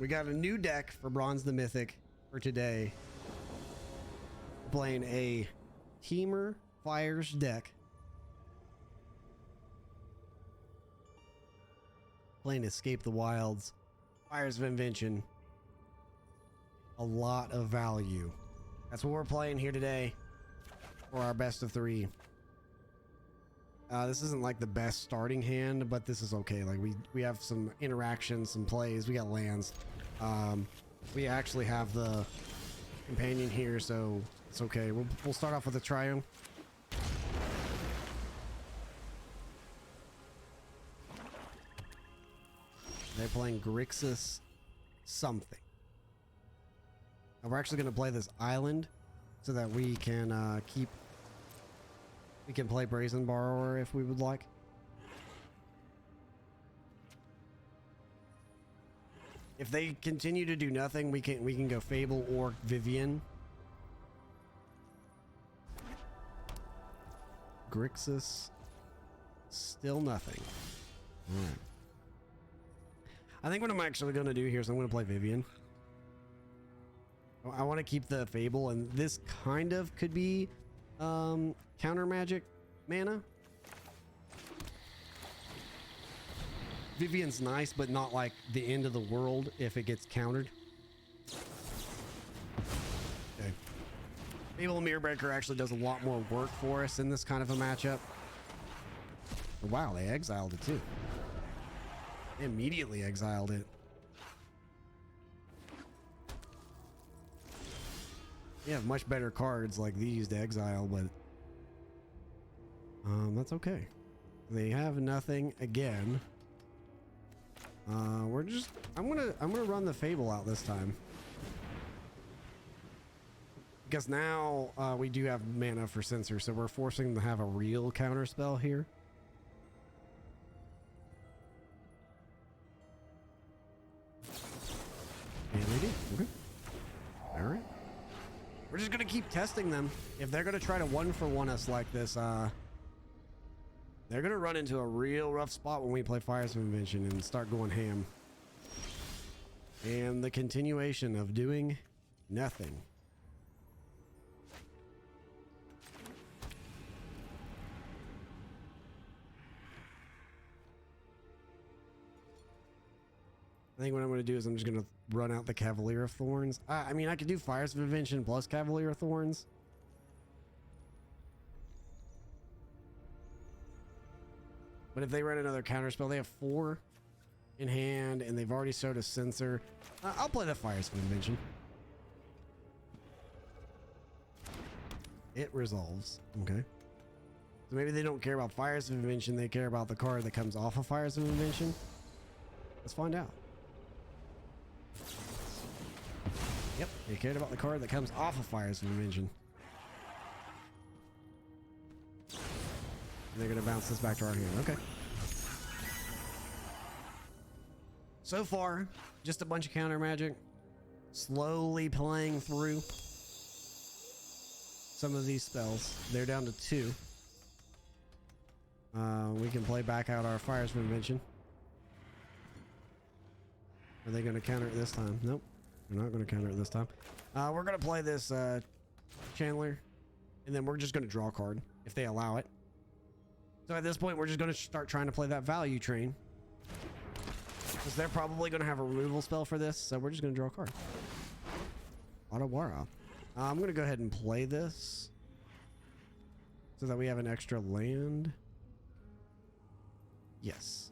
We got a new deck for Bronze the Mythic for today. Playing a Teamer Fires deck. Playing Escape the Wilds. Fires of Invention. A lot of value. That's what we're playing here today for our best of 3. This isn't like the best starting hand, but this is okay. Like we have some interactions, some plays. We got lands. We actually have the companion here, so it's okay. We'll start off with a Triumph. They're playing Grixis something. And we're actually going to play this island so that we can we can play Brazen Borrower if we would like. If they continue to do nothing, we can go Fable or Vivian. Grixis, still nothing. All right. I think what I'm actually going to do here is I'm going to play Vivian. I want to keep the Fable, and this kind of could be counter magic mana. Vivian's nice, but not like the end of the world if it gets countered. Okay. Fable Mirrorbreaker actually does a lot more work for us in this kind of a matchup. Wow, they exiled it too. They immediately exiled it. You have much better cards like these to exile, but that's okay. They have nothing again. I'm gonna run the Fable out this time because now we do have mana for Censor, so we're forcing them to have a real counter spell here. And they do. Okay. All right. We're just gonna keep testing them. If they're gonna try to 1-for-1 us like this, they're gonna run into a real rough spot when we play Fires of Invention and start going ham. And the continuation of doing nothing. I think what I'm going to do is I'm just going to run out the Cavalier of Thorns. I mean, I could do Fires of Invention plus Cavalier of Thorns. But if they run another counterspell, they have 4 in hand, and they've already showed a Censor. I'll play the Fires of Invention. It resolves. Okay. So maybe they don't care about Fires of Invention. They care about the card that comes off of Fires of Invention. Let's find out. Yep, they cared about the card that comes off of Fires of Invention. And they're going to bounce this back to our hand. Okay. So far, just a bunch of counter magic. Slowly playing through some of these spells. They're down to 2. We can play back out our Fires of Invention. Are they going to counter it this time? Nope. They're not going to counter it this time. We're going to play this Chandler, and then we're just going to draw a card if they allow it. So at this point, we're just going to start trying to play that value train. Because they're probably going to have a removal spell for this, so we're just going to draw a card. Otawara. I'm going to go ahead and play this so that we have an extra land. Yes.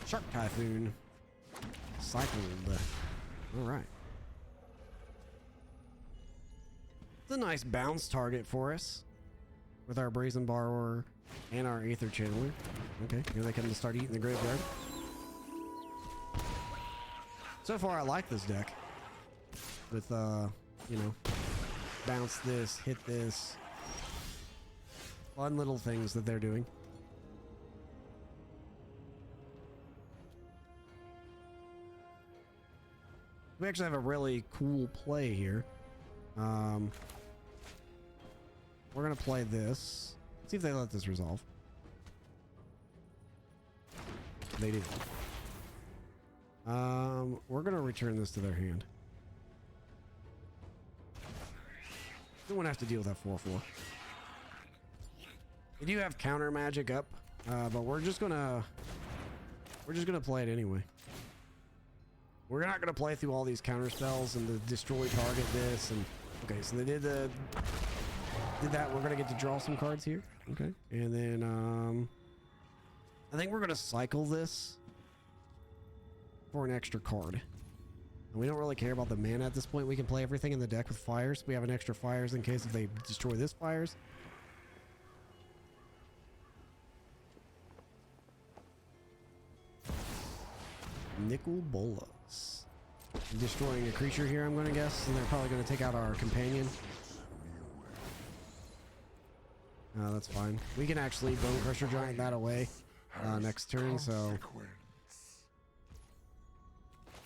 Shark Typhoon. Cycled. Alright. It's a nice bounce target for us with our Brazen Borrower and our Aether Channeler. Okay, here they come to start eating the graveyard. So far, I like this deck. With, you know, bounce this, hit this. Fun little things that they're doing. We actually have a really cool play here. We'll we're gonna play this. See if they let this resolve. They do. We're gonna return this to their hand. Don't want to have to deal with that 4/4. They do have counter magic up, but we're just gonna play it anyway. We're not gonna play through all these counter spells and the destroy target this and okay. So they did that. We're gonna get to draw some cards here. Okay, and then I think we're gonna cycle this for an extra card. And we don't really care about the mana at this point. We can play everything in the deck with fires. We have an extra fires in case if they destroy this fires. Nicol Bolas. Destroying a creature here, I'm going to guess. And they're probably going to take out our companion. That's fine. We can actually Bone Crusher Giant that away next turn, so...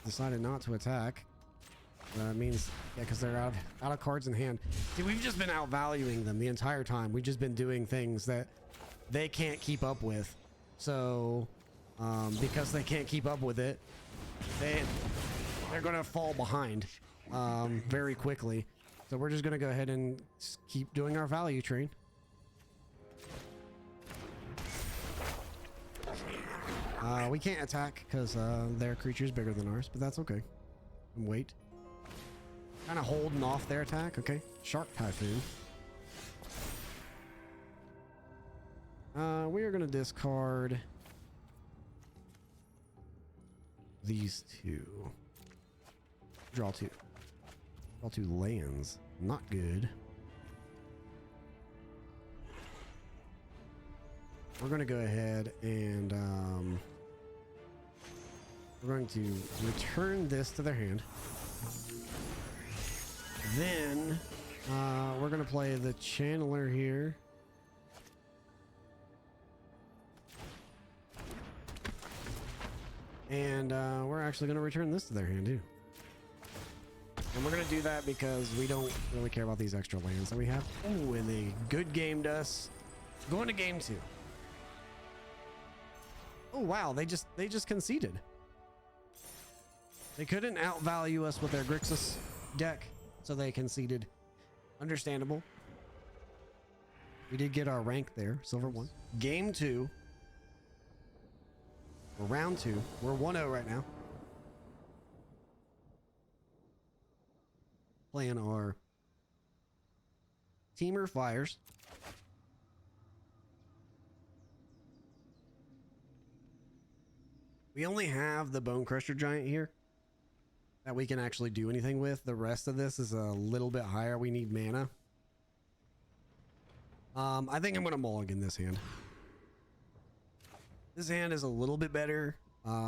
Decided not to attack. That means, yeah, because they're out of cards in hand. See, we've just been outvaluing them the entire time. We've just been doing things that they can't keep up with. So, because they can't keep up with it, they're going to fall behind very quickly. So we're just going to go ahead and keep doing our value train. We can't attack because their creature's bigger than ours, but that's okay. And wait. Kind of holding off their attack. Okay. Shark Typhoon. We are going to discard these two. Draw two. Draw two lands. Not good. We're going to go ahead and we're going to return this to their hand. Then we're going to play the Channeler here. And we're actually going to return this to their hand too. And we're going to do that because we don't really care about these extra lands that we have. Oh, and they good gamed us. Going to game 2. Oh wow, they just conceded. They couldn't outvalue us with their Grixis deck, so they conceded. Understandable. We did get our rank there, silver 1. Game 2. Or round 2. We're 1-0 right now. Playing our Teamer Fires. We only have the Bone Crusher Giant here that we can actually do anything with. The rest of this is a little bit higher. We need mana. I think I'm going to mulligan this hand. This hand is a little bit better.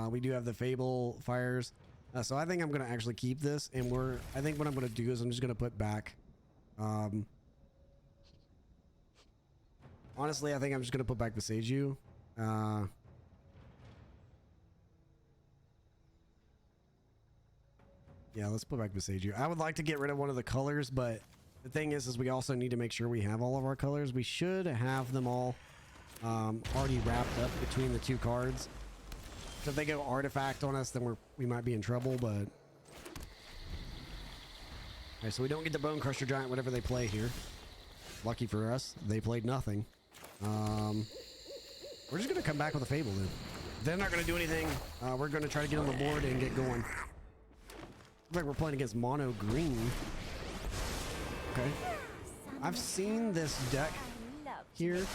We do have the Fable Fires. So I think I'm going to actually keep this. And I think what I'm going to do is I'm just going to put back. Honestly, I think I'm just going to put back Beseiju. Yeah, let's put back Beseiju. I would like to get rid of one of the colors, but the thing is we also need to make sure we have all of our colors. We should have them all already wrapped up between the two cards. So if they go artifact on us, then we might be in trouble, but... Alright, so we don't get the Bone Crusher Giant, whatever they play here. Lucky for us, they played nothing. We're just going to come back with a Fable then. They're not going to do anything. We're going to try to get on the board and get going. Looks like we're playing against mono green. Okay. I've seen this deck here.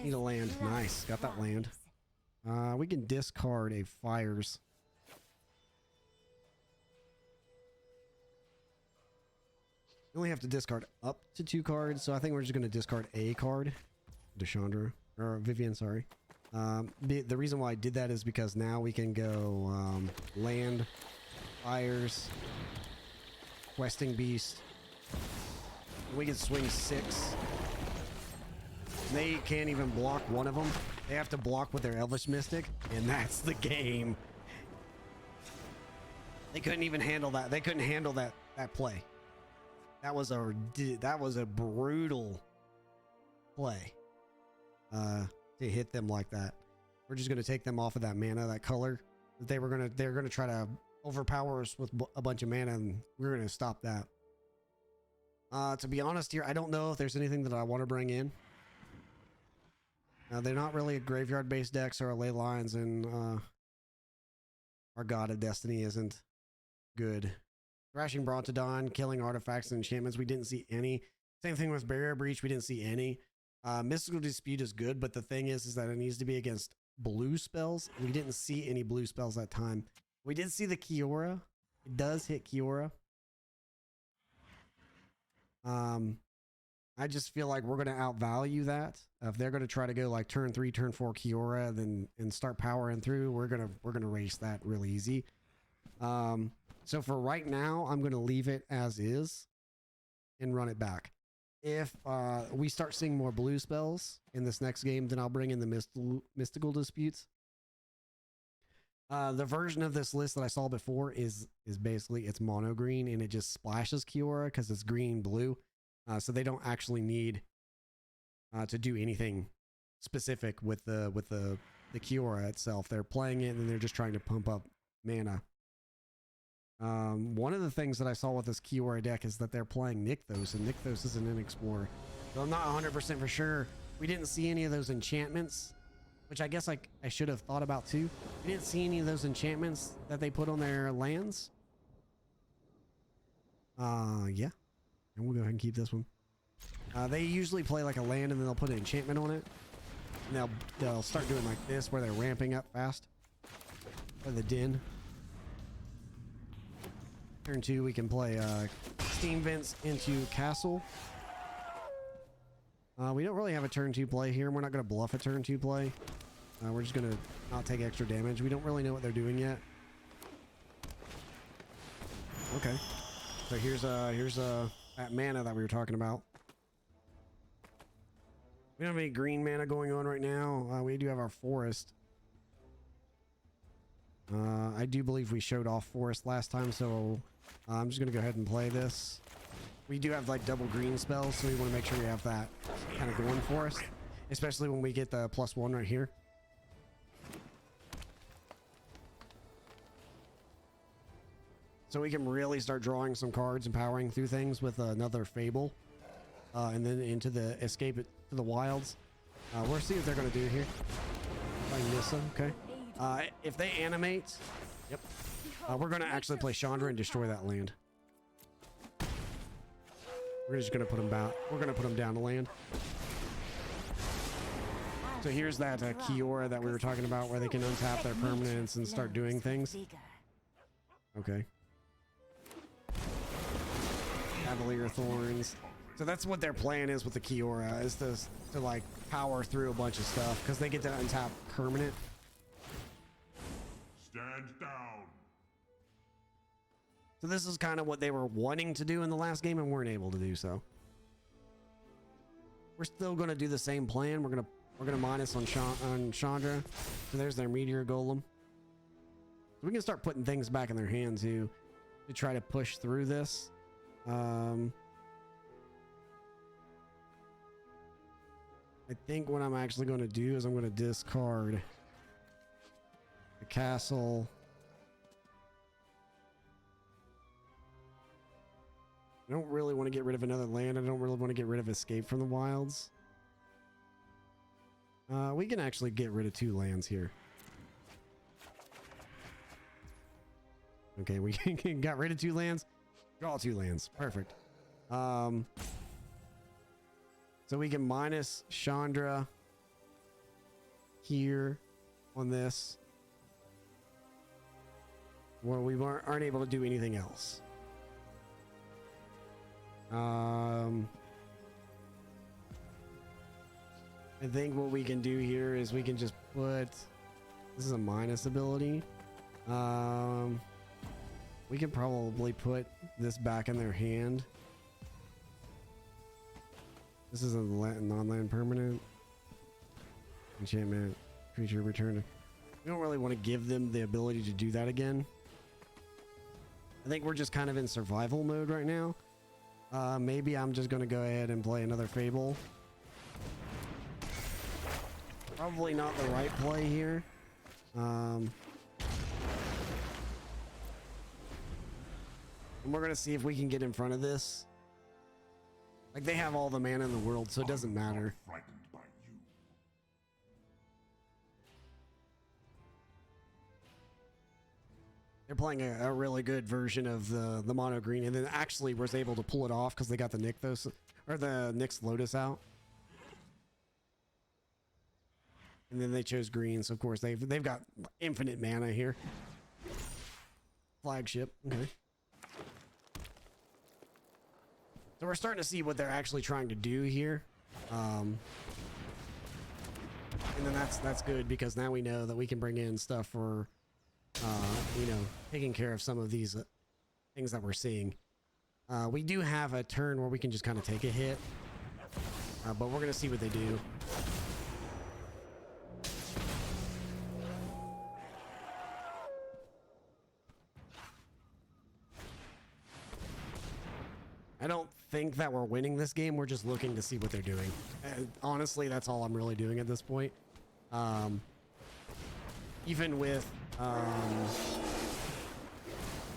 Need a land. Nice. Got that land. We can discard a Fires. We only have to discard up to 2 cards, so I think we're just going to discard a card. Deshandra. Or Vivian, sorry. The reason why I did that is because now we can go land, Fires, Questing Beast. We can swing 6. They can't even block one of them. They have to block with their Elvish Mystic, and that's the game. They couldn't even handle that. They couldn't handle that play. That was a brutal play to hit them like that. We're just gonna take them off of that mana, that color. They're gonna try to overpower us with a bunch of mana, and we're gonna stop that. To be honest here, I don't know if there's anything that I want to bring in. They're not really a graveyard-based decks or a ley lines, and our God of Destiny isn't good. Thrashing Brontodon, killing artifacts and enchantments, we didn't see any. Same thing with Barrier Breach, we didn't see any. Mystical Dispute is good, but the thing is that it needs to be against blue spells. We didn't see any blue spells that time. We did see the Kiora. It does hit Kiora. I just feel like we're going to outvalue that. If they're going to try to go like turn 3, turn 4 Kiora, and start powering through, we're gonna race that real easy. So for right now, I'm going to leave it as is and run it back. If we start seeing more blue spells in this next game, then I'll bring in the mystical disputes. The version of this list that I saw before is basically it's mono green, and it just splashes Kiora because it's green blue. So they don't actually need to do anything specific with the Kiora itself. They're playing it and they're just trying to pump up mana. One of the things that I saw with this Kiora deck is that they're playing Nykthos, and Nykthos is an Explorer. So I'm not 100% for sure. We didn't see any of those enchantments, which I guess I should have thought about too. We didn't see any of those enchantments that they put on their lands. Yeah. And we'll go ahead and keep this one. They usually play like a land and then they'll put an enchantment on it. And they'll start doing like this where they're ramping up fast. Or the din. Turn 2, we can play Steam Vents into Castle. We don't really have a turn 2 play here. We're not going to bluff a turn 2 play. We're just going to not take extra damage. We don't really know what they're doing yet. Okay. So here's that mana that we were talking about. We don't have any green mana going on right now. We do have our forest. I do believe we showed off forest last time, so I'm just gonna go ahead and play this. We do have like double green spells, so we want to make sure we have that kind of going for us, especially when we get the +1 right here. So we can really start drawing some cards and powering through things with another Fable. And then into the Escape to the Wilds. We'll see what they're going to do here. Like Nissa, okay. If they animate, yep. We're going to actually play Chandra and destroy that land. We're just going to put them back. We're going to put them down to land. So here's that Kiora that we were talking about where they can untap their permanents and start doing things. Okay. Cavalier Thorns. So that's what their plan is with the Kiora, is to like power through a bunch of stuff because they get to untap permanent. Stand down. So this is kind of what they were wanting to do in the last game and weren't able to do so. We're still going to do the same plan. We're gonna minus on Chandra. So there's their Meteor Golem. So we can start putting things back in their hands to try to push through this. I think what I'm actually going to do is I'm going to discard the castle. I don't really want to get rid of another land. I don't really want to get rid of Escape from the Wilds. We can actually get rid of 2 lands here. Okay, we got rid of 2 lands. Draw 2 lands. Perfect. So we can minus Chandra here on this. Well, we aren't able to do anything else. I think what we can do here is we can just put... This is a minus ability. We could probably put this back in their hand. This is a non-land permanent. Enchantment. Creature returned. We don't really want to give them the ability to do that again. I think we're just kind of in survival mode right now. Maybe I'm just gonna go ahead and play another Fable. Probably not the right play here. And we're gonna see if we can get in front of this. Like, they have all the mana in the world, so it doesn't matter. They're playing a really good version of the mono green, and then actually was able to pull it off because they got the Nykthos or the Nyx Lotus out. And then they chose green, so of course they've got infinite mana here. Flagship, okay. So we're starting to see what they're actually trying to do here. And then that's good because now we know that we can bring in stuff for you know, taking care of some of these things that we're seeing. We do have a turn where we can just kind of take a hit, but we're gonna see what they do. I don't think that we're winning this game. We're just looking to see what they're doing. And honestly, that's all I'm really doing at this point. Even with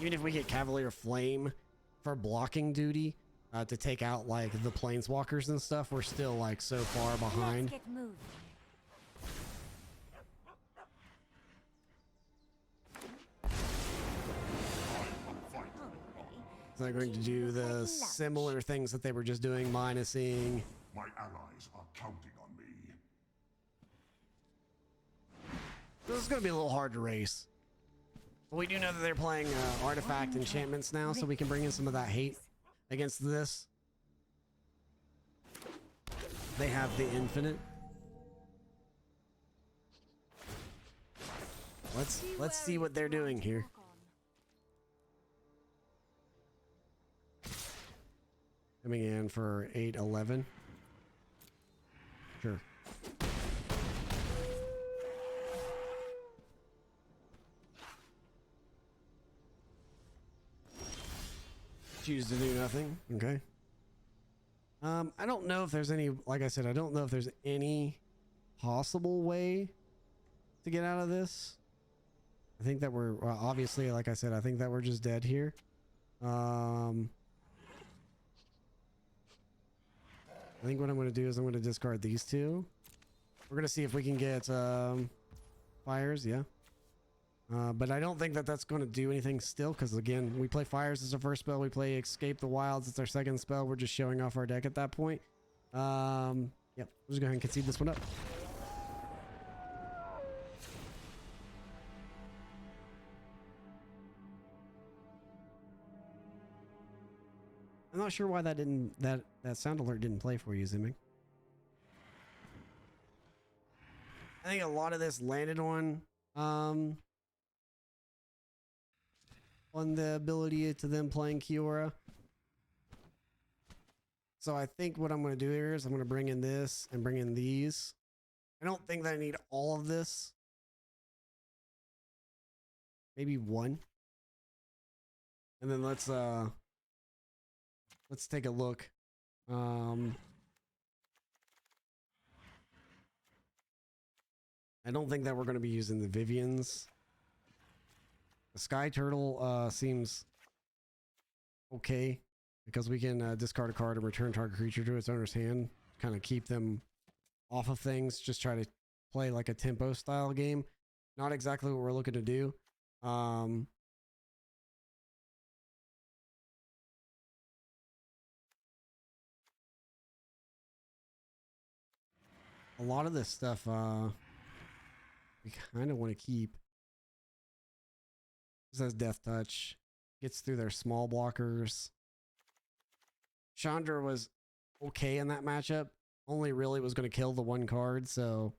even if we get Cavalier Flame for blocking duty to take out like the planeswalkers and stuff, we're still like so far behind. So they're going to do the similar things that they were just doing, minusing. My allies are counting on me. This is going to be a little hard to race. But we do know that they're playing artifact enchantments now, so we can bring in some of that hate against this. They have the infinite. Let's see what they're doing here. Coming in for 8-11. Sure. Choose to do nothing. Okay. I don't know if there's any, like I said, I don't know if there's any possible way to get out of this. I think that we're, well, obviously, like I said, I think that we're just dead here. I think what I'm going to do is I'm going to discard these two. We're going to see if we can get fires. Yeah. But I don't think that that's going to do anything still, because again, we play fires as our first spell. We play escape the wilds. It's our second spell. We're just showing off our deck at that point. Yep. We'll just go ahead and concede this one up. I'm not sure why that didn't, that sound alert didn't play for you, Zimming. I think a lot of this landed on the ability to them playing Kiora. So I think what I'm going to do here is I'm going to bring in this and bring in these. I don't think that I need all of this. Maybe one. And then let's take a look. I don't think that we're going to be using the Vivians. The Sky Turtle seems okay because we can discard a card and return target creature to its owner's hand. Kind of keep them off of things. Just try to play like a tempo style game. Not exactly what we're looking to do. A lot of this stuff we kind of want to keep. This has Death Touch. Gets through their small blockers. Chandra was okay in that matchup. Only really was going to kill the one card, so...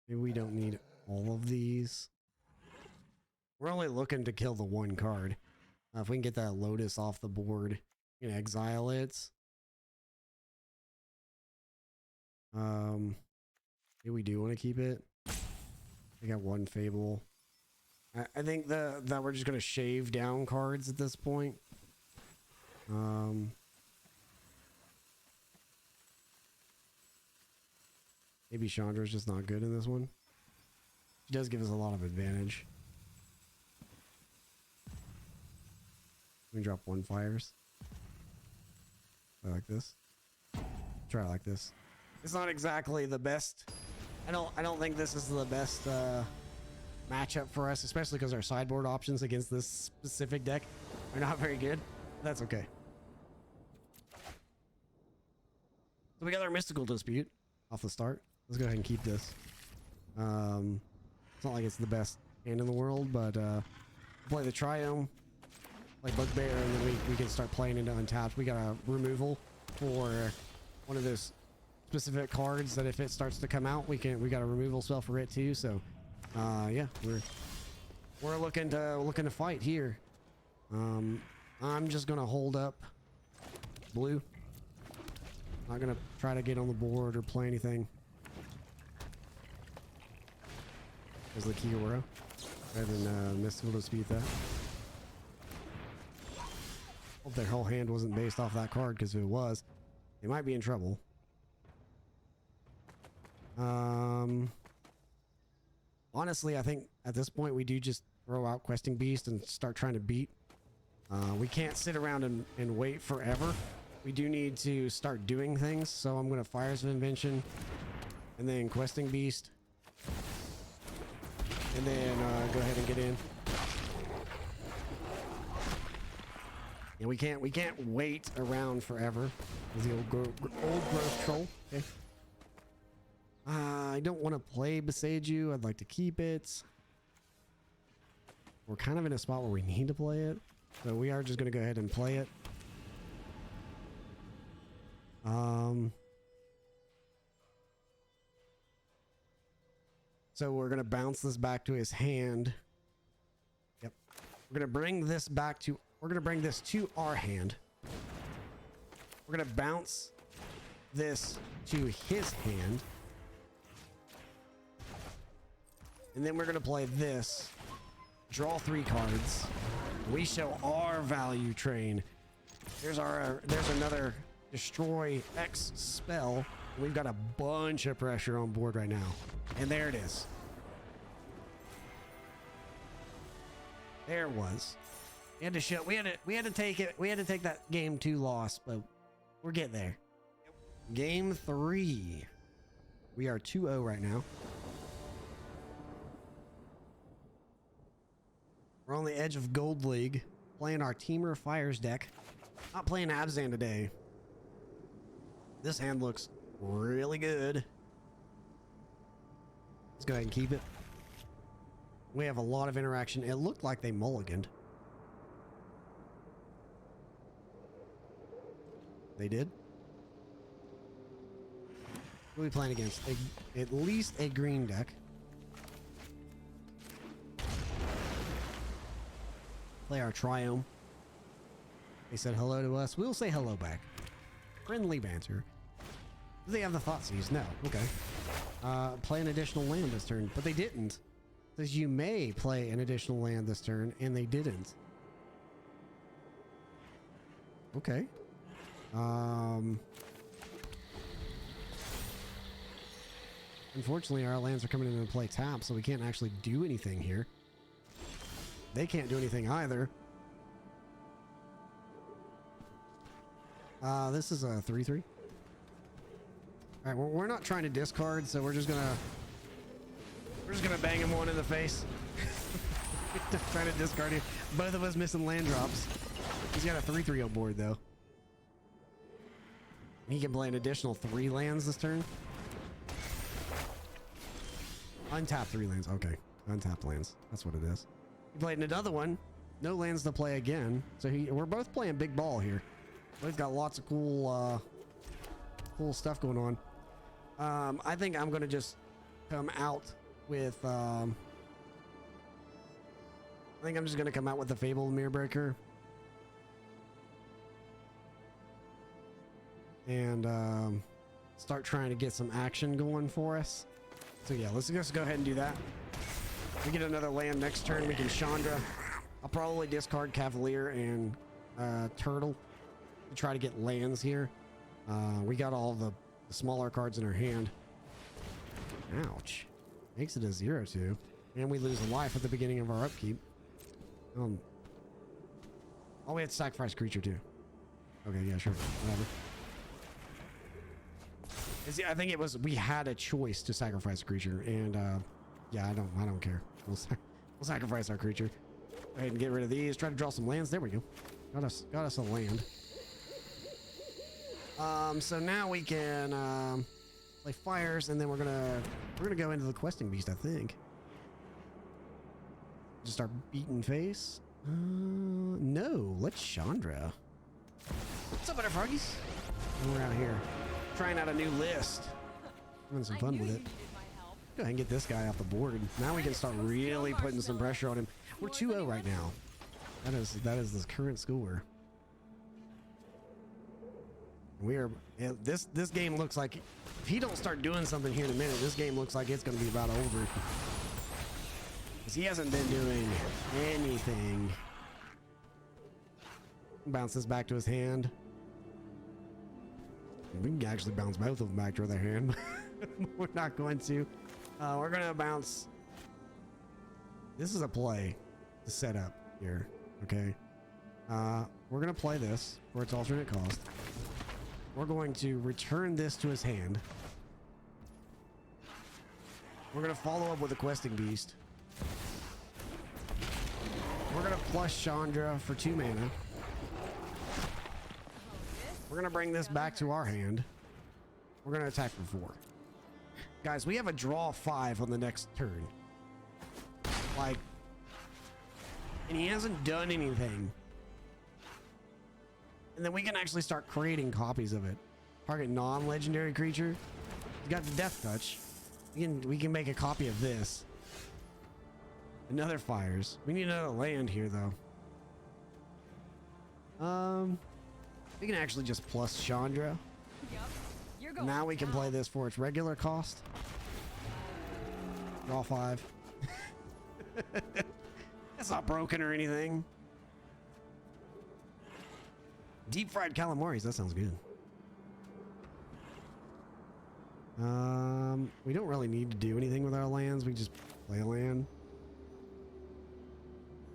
maybe we don't need all of these. We're only looking to kill the one card. If we can get that Lotus off the board, you can exile it. Maybe we do want to keep it. I got one Fable. I think that we're just gonna shave down cards at this point. Maybe Chandra's just not good in this one. She does give us a lot of advantage. We can drop one fires. I like this. Try it like this. It's not exactly the best. I don't think this is the best matchup for us, especially because our sideboard options against this specific deck are not very good. That's okay. So we got our Mystical Dispute off the start. Let's go ahead and keep this. It's not like it's the best hand in the world, but play the Triome, play Bugbear, and then we can start playing into Untapped. We got a removal for one of those specific cards that if it starts to come out, we got a removal spell for it too. So yeah, we're looking to fight here. I'm just gonna hold up blue. Not gonna try to get on the board or play anything. There's the Kiora. Rather than Mystical Dispute that. Hope their whole hand wasn't based off that card, because if it was, they might be in trouble. Honestly, I think at this point we do just throw out Questing Beast and start trying to beat. We can't sit around and wait forever. We do need to start doing things, so I'm going to Fires of Invention and then Questing Beast. And then go ahead and get in. And we can't wait around forever. There's the old growth troll. Okay. I don't want to play Beseiju. I'd like to keep it. We're kind of in a spot where we need to play it, so we are just going to go ahead and play it. So we're going to bounce this back to his hand. Yep. We're going to bring this back to... We're going to bring this to our hand. We're going to bounce this to his hand. And then we're going to play this. Draw 3 cards. We show our value train. There's another Destroy X spell. We've got a bunch of pressure on board right now. And there it is. There it was. We had to show, we had to take it. We had to take that game 2 loss, but we're getting there. Game 3. We are 2-0 right now. We're on the edge of Gold League, playing our Teamer Fires deck. Not playing Abzan today. This hand looks really good. Let's go ahead and keep it. We have a lot of interaction. It looked like they mulliganed. They did. Who are we playing against? At least a green deck. Play our Triome. They said hello to us. We'll say hello back. Friendly banter. Do they have the Thoughtseize? No. Okay. Play an additional land this turn, but they didn't. It says you may play an additional land this turn, and they didn't. Okay. Unfortunately, our lands are coming in and play tap, so we can't actually do anything here. They can't do anything either. This is a 3/3. All right, we're not trying to discard, so we're just gonna bang him one in the face. Just trying to discard him. Both of us missing land drops. He's got a 3/3 on board though. He can play an additional 3 lands this turn. Untap 3 lands. Okay, untapped lands. That's what it is. He played another one. No lands to play again. So we're both playing big ball here. We've got lots of cool stuff going on. I think I'm gonna just come out with. I think I'm just gonna come out with the Fable Mirror Breaker. And start trying to get some action going for us. So yeah, let's just go ahead and do that. We get another land next turn. We can Chandra. I'll probably discard Cavalier and Turtle to try to get lands here. We got all the smaller cards in our hand. Ouch. Makes it a 0-2. And we lose a life at the beginning of our upkeep. Oh, we had to sacrifice creature too. Okay, yeah, sure. Whatever. I think it was we had a choice to sacrifice a creature, and yeah, I don't care. We'll sacrifice our creature. Go ahead and get rid of these. Try to draw some lands. There we go. Got us a land. So now we can play fires, and then we're gonna go into the questing beast, I think. Just start beating face. No, let's Chandra. What's up, Butterfroggies? We're out here trying out a new list. Having some fun with it. Go ahead and get this guy off the board. Now we can start really putting some pressure on him. We're 2-0 right now. That is the current score. We are. This game looks like if he don't start doing something here in a minute, this game looks like it's going to be about over. Because he hasn't been doing anything. Bounce this back to his hand. We can actually bounce both of them back to their hand. We're not going to. We're going to bounce. This is a play to set up here. Okay. We're going to play this for its alternate cost. We're going to return this to his hand. We're going to follow up with a questing beast. We're going to plus Chandra for 2 mana. We're going to bring this back to our hand. We're going to attack for 4. Guys, we have a draw 5 on the next turn. Like, and he hasn't done anything. And then we can actually start creating copies of it. Target non-legendary creature. He's got the death touch. We can make a copy of this. Another fires. We need another land here though. We can actually just plus Chandra. Yep. Now we can play this for its regular cost. Draw 5. That's not broken or anything. Deep fried calamaris, that sounds good. We don't really need to do anything with our lands. We just play a land.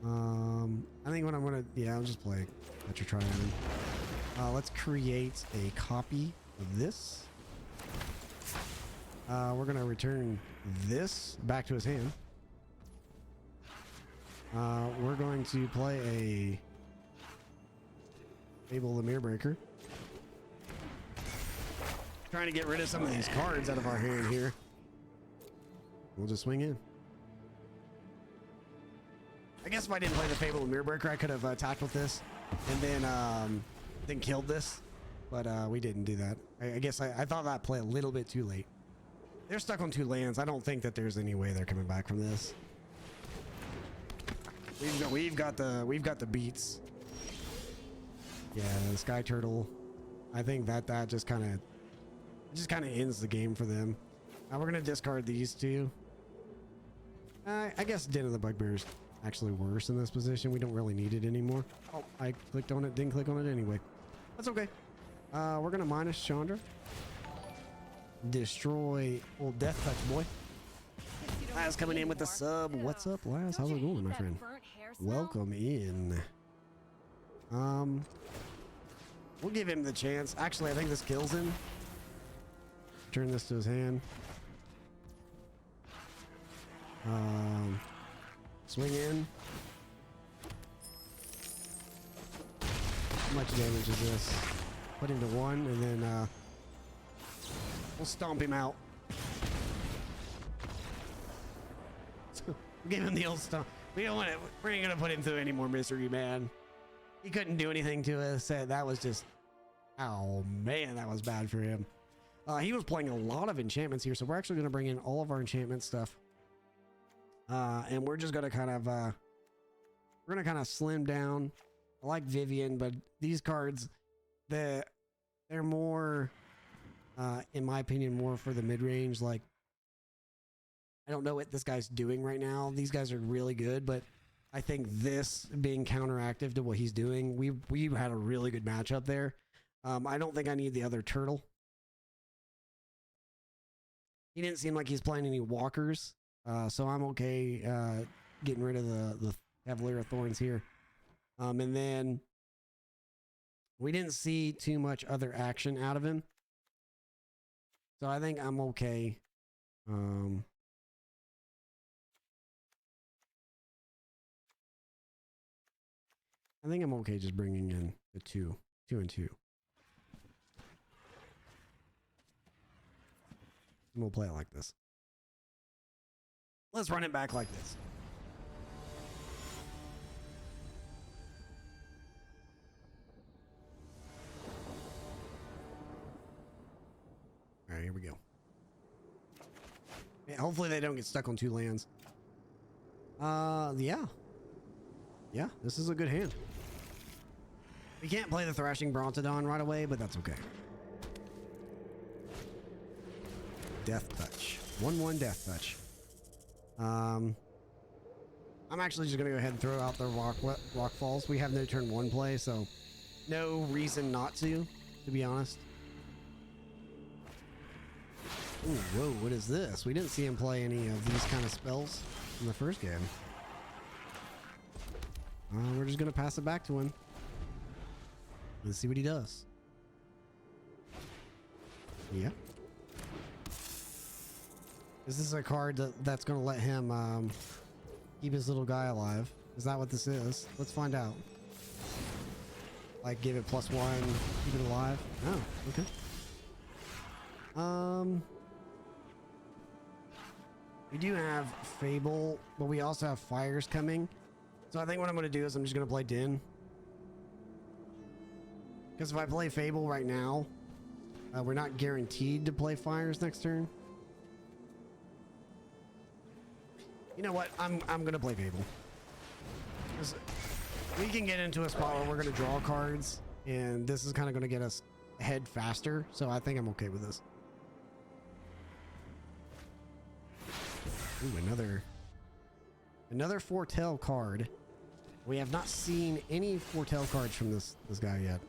I think what I'm gonna, I'll just play Petritrion. Let's create a copy of this. We're gonna return this back to his hand. We're going to play a Fable the Mirror Breaker. Trying to get rid of some of these cards out of our hand here. We'll just swing in. I guess if I didn't play the Fable the Mirror Breaker, I could have attacked with this and then killed this. But we didn't do that. I guess I thought that play a little bit too late. They're stuck on 2 lands. I don't think that there's any way they're coming back from this. We've got the beats. Yeah, the Sky Turtle. I think that just kind of ends the game for them. Now we're gonna discard these 2. I guess Den of the Bugbear's actually worse in this position. We don't really need it anymore. Oh, I clicked on it, didn't click on it anyway. That's okay. We're gonna minus Chandra. Destroy old Death Touch boy. Laz coming in with the sub. What's up, Laz? How's it going, my friend? Welcome in. We'll give him the chance. Actually, I think this kills him. Turn this to his hand. Swing in. How much damage is this? Put him to 1, and then we'll stomp him out. Give him the old stomp. We don't want it. We ain't gonna put him through any more misery, man. He couldn't do anything to us. That was just, oh man, that was bad for him. He was playing a lot of enchantments here, so we're actually going to bring in all of our enchantment stuff. And we're just going to kind of slim down. I like Vivian, but these cards, they're more, in my opinion, more for the mid-range. Like, I don't know what this guy's doing right now. These guys are really good, but I think this being counteractive to what he's doing, we had a really good matchup there. I don't think I need the other turtle. He didn't seem like he's playing any walkers, so I'm okay getting rid of the Cavalier of Thorns here. And then we didn't see too much other action out of him, so I think I'm okay. I think I'm okay just bringing in the 2 and 2. And we'll play it like this. Let's run it back like this. All right, here we go. Yeah, hopefully they don't get stuck on 2 lands. Yeah. Yeah, this is a good hand. We can't play the Thrashing Brontodon right away, but that's okay. Death Touch. 1/1 Death Touch. I'm actually just gonna go ahead and throw out the rock falls. We have no turn 1 play, so no reason not to be honest. Ooh, whoa, what is this? We didn't see him play any of these kind of spells in the first game. We're just gonna pass it back to him. Let's see what he does. Yeah. Is this a card that's gonna let him keep his little guy alive? Is that what this is? Let's find out. Like give it +1, keep it alive? Oh, okay. We do have Fable, but we also have Fires coming. So I think what I'm going to do is I'm just going to play Din. Because if I play Fable right now, we're not guaranteed to play Fires next turn. You know what? I'm going to play Fable. We can get into a spot where we're going to draw cards, and this is kind of going to get us ahead faster. So I think I'm okay with this. Ooh, another Foretell card. We have not seen any Foretell cards from this guy yet.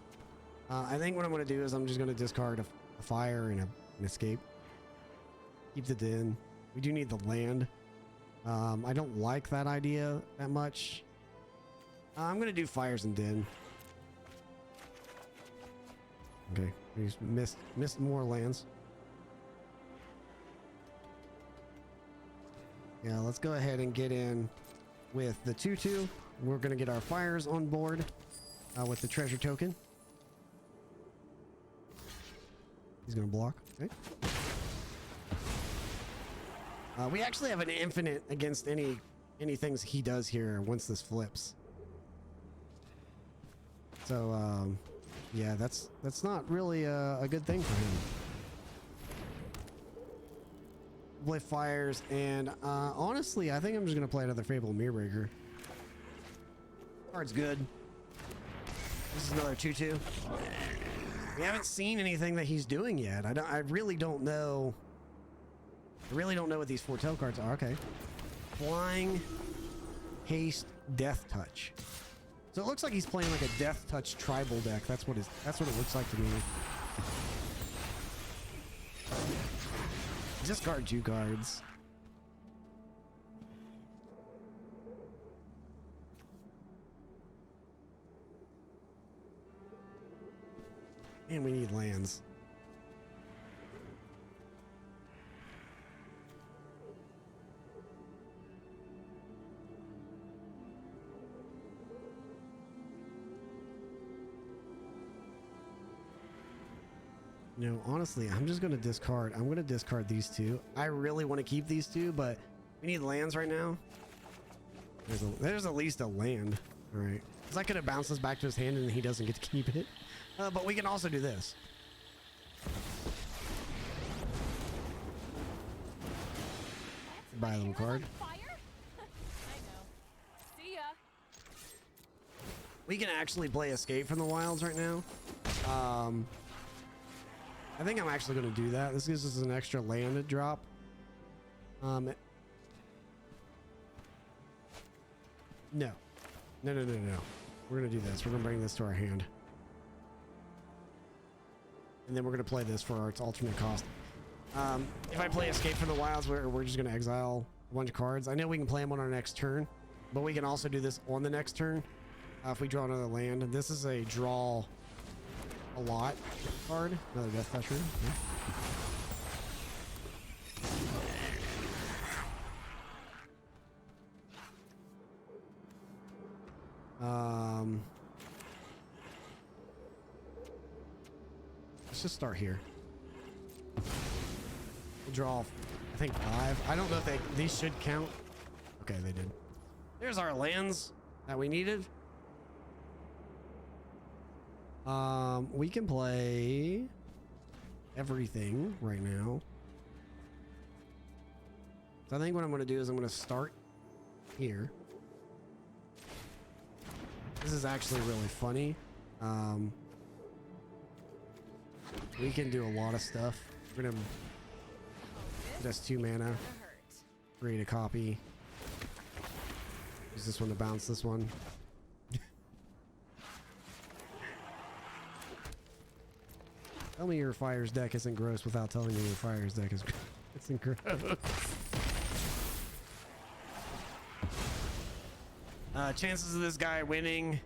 I think what I'm going to do is I'm just going to discard a fire and an escape. Keep the Din. We do need the land. I don't like that idea that much. I'm going to do Fires and Din. Okay, we just missed more lands. Yeah, let's go ahead and get in with the 2/2. We're going to get our Fires on board with the treasure token. He's going to block. Okay. We actually have an infinite against any things he does here once this flips. So, yeah, that's not really a good thing for him. Play Fires, and honestly, I think I'm just gonna play another Fable Mirrorbreaker. Card's good. This is another 2/2. We haven't seen anything that he's doing yet. I really don't know. I really don't know what these Foretell cards are. Okay, Flying, Haste, Death Touch. So it looks like he's playing like a Death Touch tribal deck. That's what it looks like to me. Discard 2 cards. And we need lands. No, honestly, I'm just going to discard. I'm going to discard these 2. I really want to keep these 2, but we need lands right now. There's at least a land. All right. Because I could have bounced this back to his hand and he doesn't get to keep it. But we can also do this. Buy a little card. We can actually play Escape from the Wilds right now. I think I'm actually going to do that. This gives us an extra land to drop. No. No, no, no, no. We're going to do this. We're going to bring this to our hand. And then we're going to play this for its alternate cost. If I play Escape from the Wilds, we're just going to exile a bunch of cards. I know we can play them on our next turn, but we can also do this on the next turn if we draw another land. This is a draw a lot card. Another Death Touch Rune. Yeah. Let's just start here. We'll draw, I think 5. I don't know if these should count. Okay, they did. There's our lands that we needed. We can play everything right now. So I think what I'm going to do is I'm going to start here. This is actually really funny. We can do a lot of stuff. We're gonna just 2 mana. Create a copy. Use this one to bounce this one. Tell me your Fire's deck isn't gross without telling me your Fire's deck is isn't gross. Chances of this guy winning,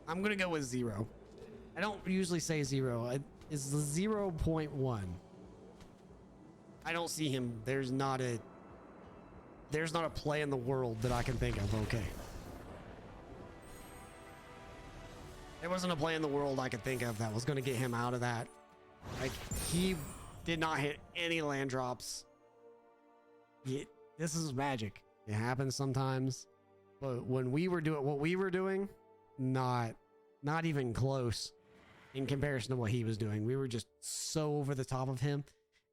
I'm gonna go with 0. I don't usually say 0. It's 0.1. I don't see him. There's not a play in the world that I can think of. Okay. There wasn't a play in the world I could think of that was going to get him out of that. Like, he did not hit any land drops. This is magic. It happens sometimes. But when we were doing what we were doing, not even close in comparison to what he was doing. We were just so over the top of him.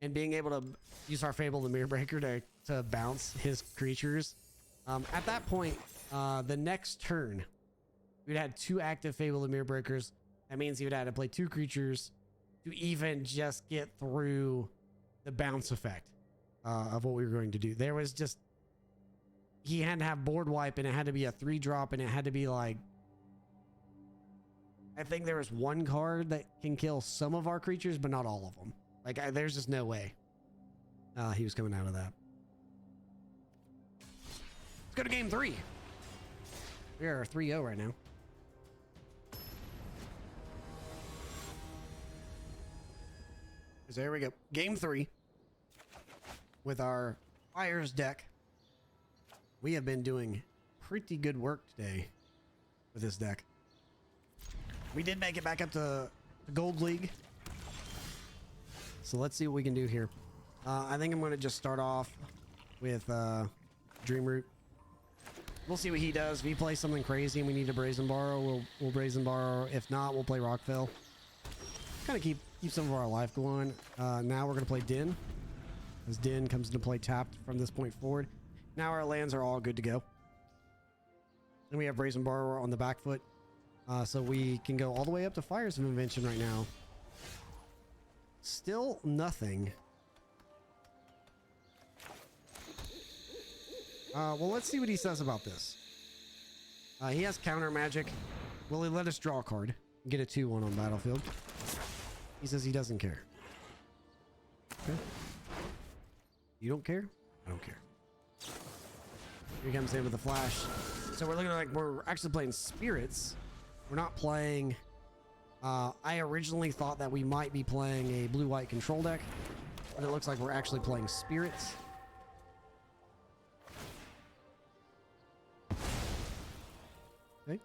And being able to use our Fable the Mirror Breaker to bounce his creatures. At that point, the next turn, we'd had 2 active Fable the Mirror Breakers. That means he would have to play 2 creatures to even just get through the bounce effect of what we were going to do. There was just... He had to have board wipe, and it had to be a 3-drop, and it had to be like... I think there was 1 card that can kill some of our creatures, but not all of them. Like, there's just no way he was coming out of that. Let's go to game 3. We are 3-0 right now. So there we go. Game 3. With our Fires deck. We have been doing pretty good work today with this deck. We did make it back up to the Gold League. So let's see what we can do here. I think I'm going to just start off with Dreamroot. We'll see what he does. If he plays something crazy and we need to Brazen Borrow, we'll Brazen Borrow. If not, we'll play Rockville. Kind of keep some of our life going. Now we're going to play Din. As Din comes into play tapped from this point forward. Now our lands are all good to go. And we have Brazen Borrower on the back foot. So we can go all the way up to Fires of Invention right now. Still nothing. Well, let's see what he says about this. He has counter magic. Will he let us draw a card? Get a 2/1 on battlefield. He says he doesn't care. Okay. You don't care? I don't care. Here he comes in with the flash. So we're looking like we're actually playing Spirits. We're not playing... I originally thought that we might be playing a blue-white control deck, but it looks like we're actually playing Spirits. Okay.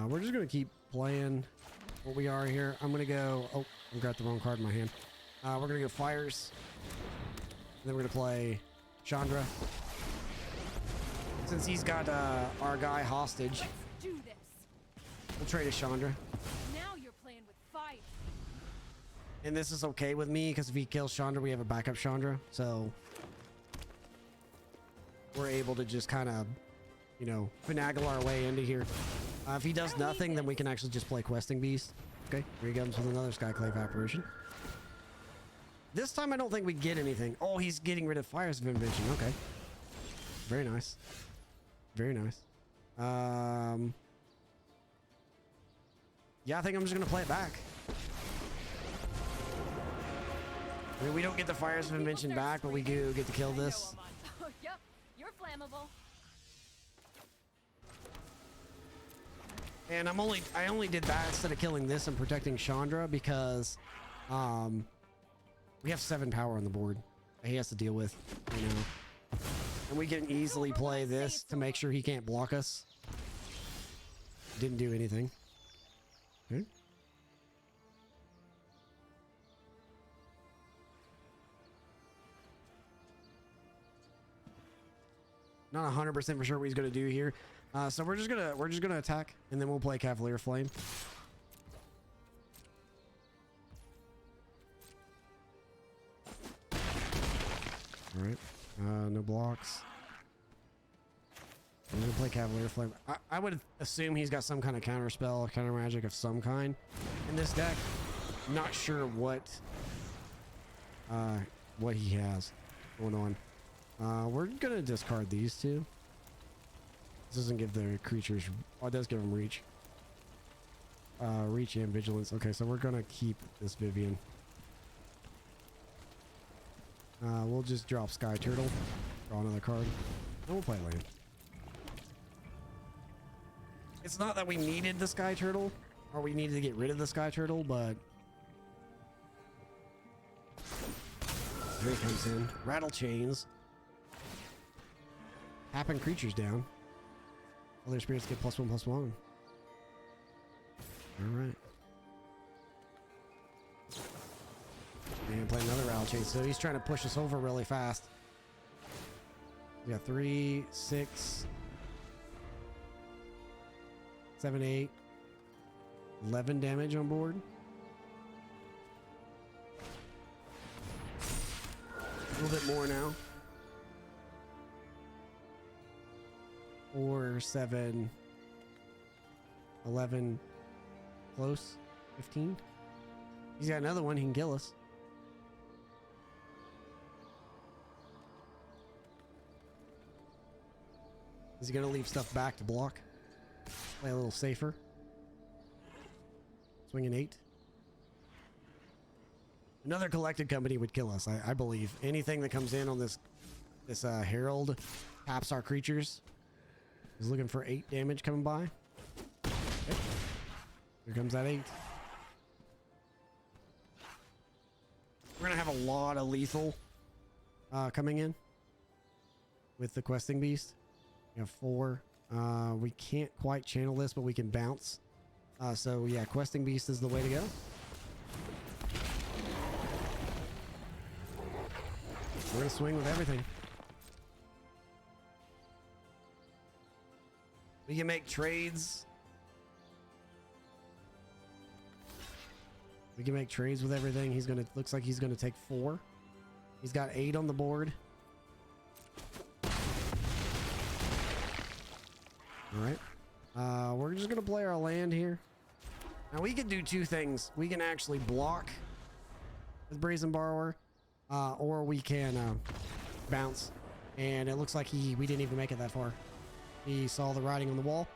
We're just going to keep playing what we are here. I'm going to go... Oh, I got the wrong card in my hand. We're going to go Fires. And then we're going to play Chandra. Since he's got our guy hostage, we'll trade a Chandra. Now you're playing with fire. And this is okay with me because if he kills Chandra, we have a backup Chandra. So we're able to just kind of, you know, finagle our way into here. If he does nothing, then we can actually just play Questing Beast. Okay, here he comes with another Skyclave Apparition. This time I don't think we get anything. Oh, he's getting rid of Fires of Invention. Okay. Very nice. Very nice. Yeah, I think I'm just going to play it back. I mean, we don't get the Fires of Invention back, but we do get to kill this. Yep, you're flammable. And I only did that instead of killing this and protecting Chandra because we have 7 power on the board that he has to deal with, you know. And we can easily play this to make sure he can't block us. Didn't do anything. Okay. Not 100% for sure what he's gonna do here. So we're just gonna attack, and then we'll play Cavalier Flame. All right, no blocks. I'm gonna play Cavalier Flame. I would assume he's got some kind of counter spell, counter magic of some kind in this deck. Not sure what he has going on. We're gonna discard these two. This doesn't give the creatures. Oh, it does give them reach. Reach and vigilance. Okay, so we're gonna keep this Vivian. We'll just drop Sky Turtle, draw another card, and we'll play land. It's not that we needed the Sky Turtle, or we needed to get rid of the Sky Turtle, but here it comes in. Rattle Chains. Tapping creatures down. Other spirits get +1/+1. All right. And play another Rattle Chain. So he's trying to push us over really fast. We got 3, 6, 7, 8, 11 damage on board. A little bit more now. 4, 7, 11, close, 15. He's got another one, he can kill us. Is he gonna leave stuff back to block? Play a little safer. Swing an 8. Another collected company would kill us, I believe. Anything that comes in on this Herald taps our creatures. He's looking for 8 damage coming by. Okay. Here comes that 8. We're gonna have a lot of lethal coming in with the Questing Beast. We have 4. We can't quite channel this, but we can bounce. So yeah, Questing Beast is the way to go. We're gonna swing with everything. We can make trades. We can make trades with everything. Looks like he's gonna take 4. He's got 8 on the board. All right. We're just gonna play our land here. Now we can do 2 things. We can actually block with Brazen Borrower, or we can bounce. And it looks like we didn't even make it that far. He saw the writing on the wall.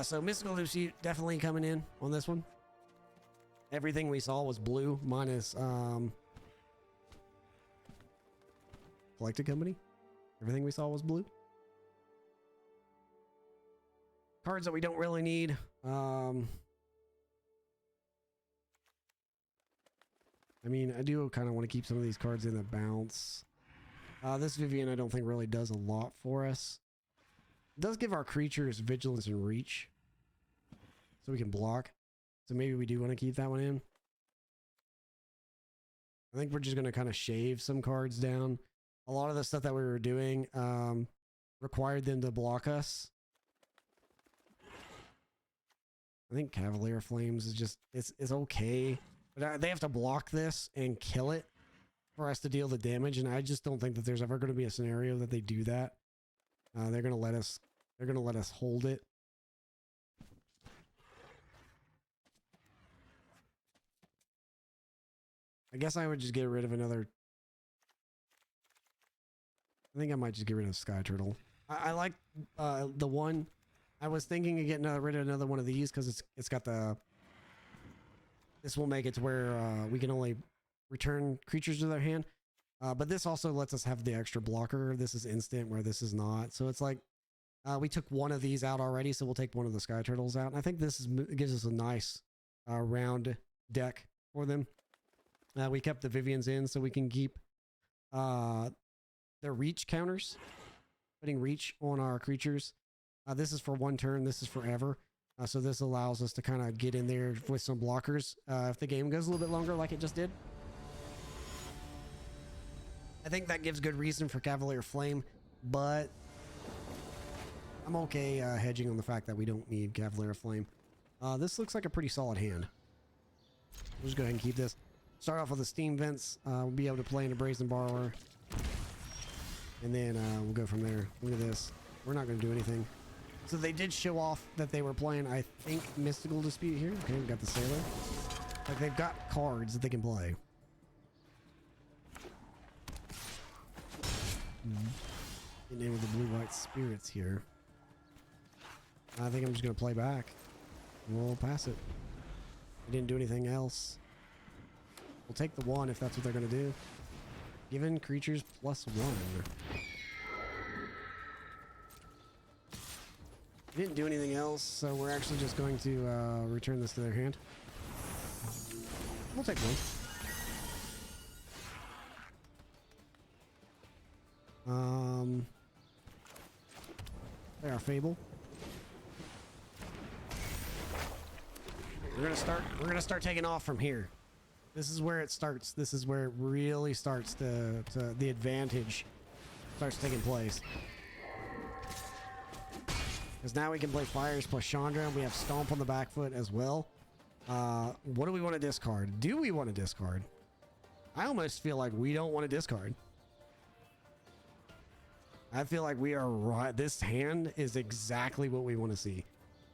So Mystical Lucy definitely coming in on this one. Everything we saw was blue minus Collected Company. Everything we saw was blue. Cards that we don't really need. I mean, I do kind of want to keep some of these cards in the bounce. This Vivian I don't think really does a lot for us. It does give our creatures vigilance and reach, so we can block. So maybe we do want to keep that one in. I think we're just going to kind of shave some cards down. A lot of the stuff that we were doing required them to block us. I think Cavalier Flames is just, it's okay. But they have to block this and kill it for us to deal the damage. And I just don't think that there's ever going to be a scenario that they do that. They're going to let us hold it. I guess I would just get rid of another. I think I might just get rid of Sky Turtle. I like the one. I was thinking of getting rid of another one of these because it's got the. This will make it to where we can only return creatures to their hand. But this also lets us have the extra blocker. This is instant where this is not. So it's like we took one of these out already, so we'll take one of the Sky Turtles out. And I think this gives us a nice round deck for them. We kept the Vivians in so we can keep their reach counters, putting reach on our creatures. This is for one turn. This is forever. So this allows us to kind of get in there with some blockers if the game goes a little bit longer like it just did. I think that gives good reason for Cavalier Flame, but I'm okay hedging on the fact that we don't need Cavalier Flame. This looks like a pretty solid hand. We'll just go ahead and keep this. Start off with the Steam Vents. We'll be able to play into Brazen Borrower. And then we'll go from there. Look at this. We're not going to do anything. So they did show off that they were playing, I think, Mystical Dispute here. Okay, we've got the Sailor. Like, they've got cards that they can play. Getting in with the Blue-White Spirits here. I think I'm just going to play back. We'll pass it. They didn't do anything else. We'll take the 1 if that's what they're going to do. Given creatures +1. Didn't do anything else, so we're actually just going to return this to their hand. We'll take 1. Play our Fable. We're gonna start taking off from here. This is where it starts. This is where it really starts to the advantage starts taking place. Because now we can play Fires plus Chandra, and we have Stomp on the back foot as well. What do we want to discard? Do we want to discard? I almost feel like we don't want to discard. I feel like we are right. This hand is exactly what we want to see.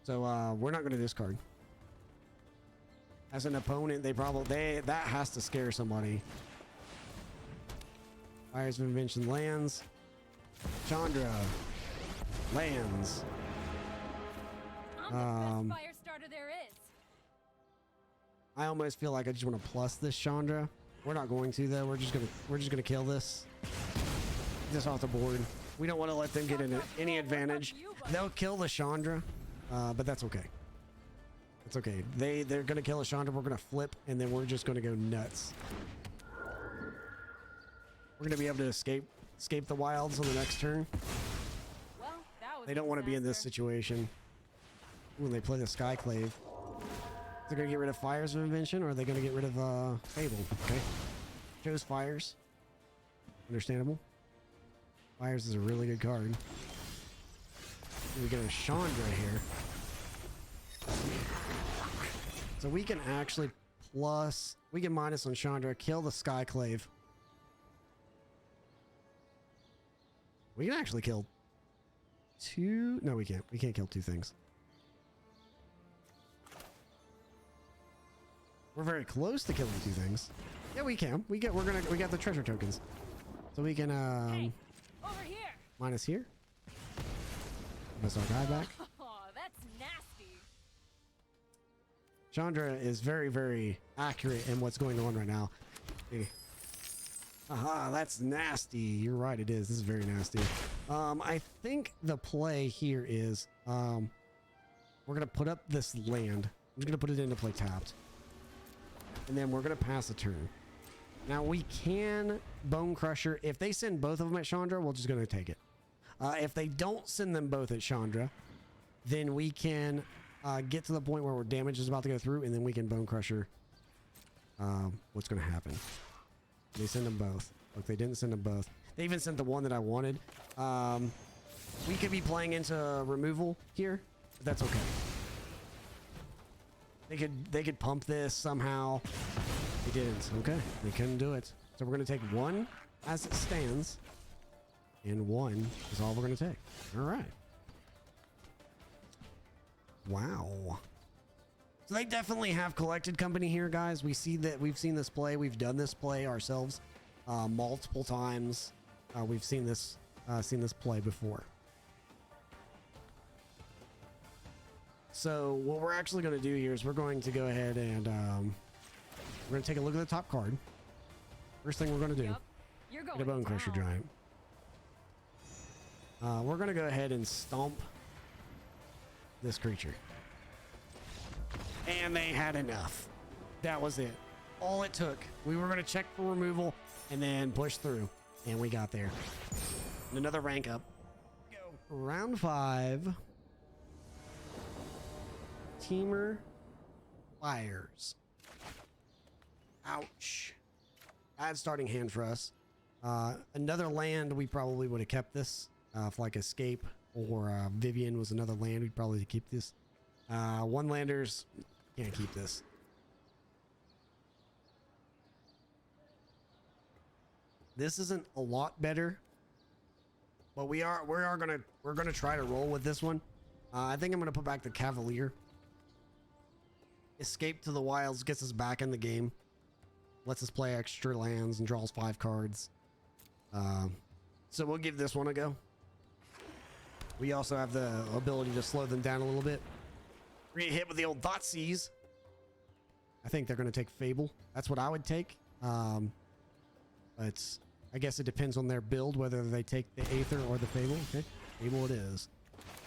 So we're not going to discard. As an opponent, that has to scare somebody. Fires of Invention lands. Chandra lands. I'm the best fire starter there is. I almost feel like I just want to plus this Chandra. We're not going to though. We're just gonna kill this. Just off the board. We don't want to let them get any advantage. They'll kill the Chandra, but that's okay. It's okay. They're gonna kill a Chandra. We're gonna flip, and then we're just gonna go nuts. We're gonna be able to escape the wilds on the next turn. Well, that was They don't want to be in this situation. When they play the Skyclave, they're gonna get rid of Fires of Invention, or are they gonna get rid of Fable? Okay, chose Fires. Understandable. Fires is a really good card. We get a Chandra here, so we can actually we can minus on Chandra, kill the Skyclave. We can actually kill two. No, we can't. We can't kill two things. We're very close to killing two things. Yeah, we can. We got the treasure tokens, so we can Hey, over here. minus here. Miss our guy back. Oh, that's nasty. Chandra is very, very accurate in what's going on right now. Hey. Aha, that's nasty. You're right, it is. This is very nasty. I think the play here is we're gonna put up this land. I'm just gonna put it into play tapped. And then we're gonna pass a turn. Now we can Bone Crusher. If they send both of them at Chandra, we're just gonna take it. If they don't send them both at Chandra, then we can get to the point where damage is about to go through, and then we can Bone Crusher. What's gonna happen? They send them both. Look, they didn't send them both. They even sent the one that I wanted. We could be playing into removal here, but that's okay. They could pump this somehow. They didn't. Okay, they couldn't do it. So we're gonna take one as it stands, and one is all we're gonna take. All right. Wow. So they definitely have collected company here, guys. We see that we've seen this play. We've done this play ourselves multiple times. We've seen this play before. So what we're actually going to do here is we're going to go ahead and we're going to take a look at the top card. First thing we're going to do, Yep. You're going get a Bone Crusher down. Giant. We're going to go ahead and stomp this creature. And they had enough. That was it. All it took. We were going to check for removal and then push through. And we got there. And another rank up. Go. Round 5. Teamer Fires. Ouch. Bad starting hand for us. Another land, we probably would have kept this. If like Escape or Vivian was another land, we'd probably keep this. One landers, can't keep this. This isn't a lot better, but we're gonna try to roll with this one. I think I'm gonna put back the Cavalier. Escape to the Wilds gets us back in the game. Lets us play extra lands and draws 5 cards. So we'll give this one a go. We also have the ability to slow them down a little bit. We're gonna hit with the old Thoughtseize. I think they're gonna take Fable. That's what I would take. But I guess it depends on their build whether they take the Aether or the Fable. Okay, Fable it is.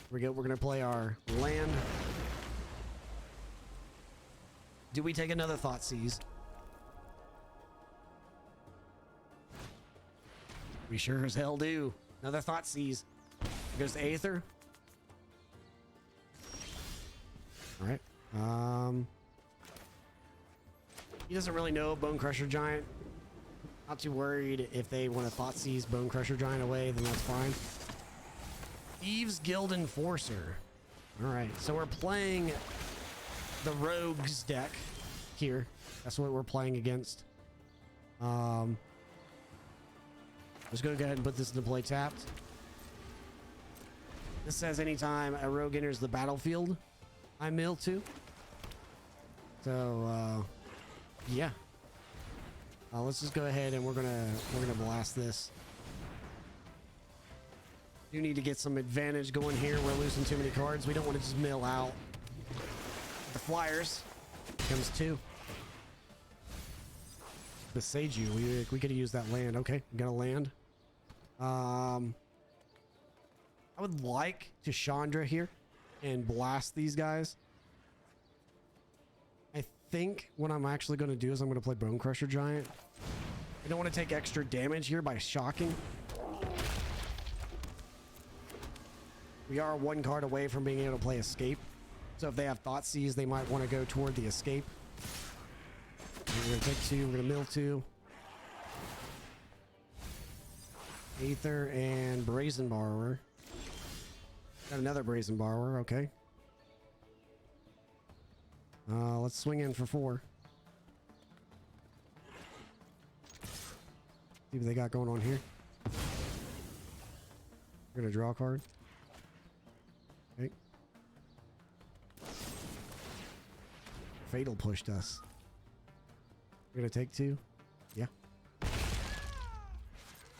We're gonna play our land. Do we take another Thoughtseize? We sure as hell do. Another Thoughtseize. Goes the Aether. All right. He doesn't really know Bone Crusher Giant. Not too worried. If they want to Thoughtseize Bone Crusher Giant away, then that's fine. Thieves Guild Enforcer. All right. So we're playing the Rogues deck here. That's what we're playing against. Let's go ahead and put this into play tapped. This says anytime a rogue enters the battlefield, I mill 2. So yeah. Let's just go ahead and we're gonna blast this. Do need to get some advantage going here. We're losing too many cards. We don't want to just mill out. The Flyers comes 2. Besage you. We could have used that land. Okay, we got a land. I would like to Chandra here and blast these guys. I think what I'm actually going to do is I'm going to play Bone Crusher Giant. I don't want to take extra damage here by shocking. We are 1 card away from being able to play Escape. So if they have Thoughtseize, they might want to go toward the Escape. We're going to take 2. We're going to mill 2. Aether and Brazen Borrower. Got another Brazen Borrower. Okay. Let's swing in for 4. See what they got going on here. We're gonna draw a card. Okay. Fatal pushed us. We're gonna take 2. Yeah.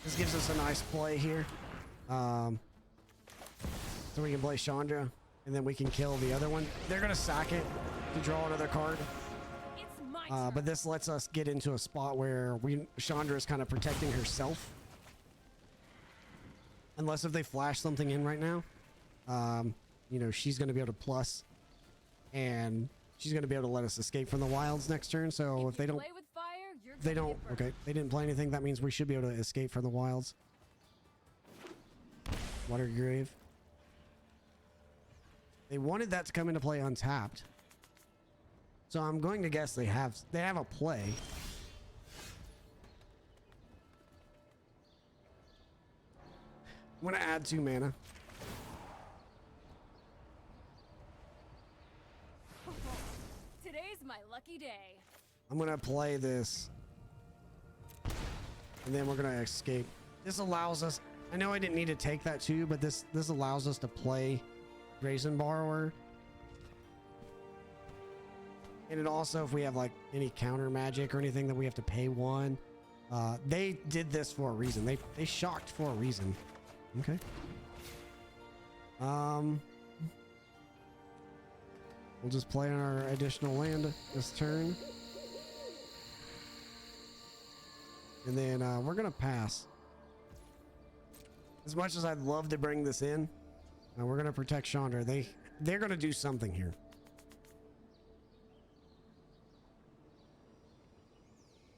This gives us a nice play here. So we can play Chandra, and then we can kill the other one. They're gonna sack it to draw another card. It's my turn. But this lets us get into a spot where Chandra is kind of protecting herself. Unless if they flash something in right now, you know, she's going to be able to plus, and she's going to be able to let us escape from the wilds next turn. So if they don't, Play with fire, you're they gonna don't. get burned. Okay, they didn't play anything. That means we should be able to escape from the wilds. Water Grave. They wanted that to come into play untapped. So I'm going to guess they have a play. I'm going to add 2 mana. Today's my lucky day. I'm going to play this. And then we're going to escape. This allows us, I know I didn't need to take that too, but this allows us to play Brazen Borrower And it also, if we have like any counter magic or anything that we have to pay one, they did this for a reason. They shocked for a reason. Okay. We'll just play on our additional land this turn. And then we're gonna pass. As much as I'd love to bring this in, we're gonna protect Chandra. They're gonna do something here.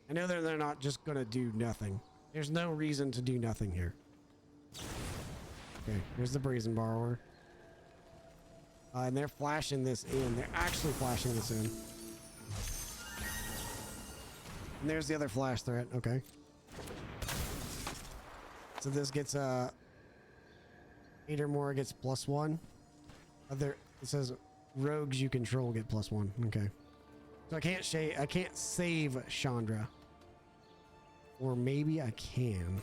I know they're not just gonna do nothing. There's no reason to do nothing here. Okay, here's the Brazen Borrower. And they're flashing this in. They're actually flashing this in. And there's the other flash threat. Okay. So this gets 8 or more gets +1. Other, it says rogues you control get +1. Okay. So I can't save Chandra. Or maybe I can.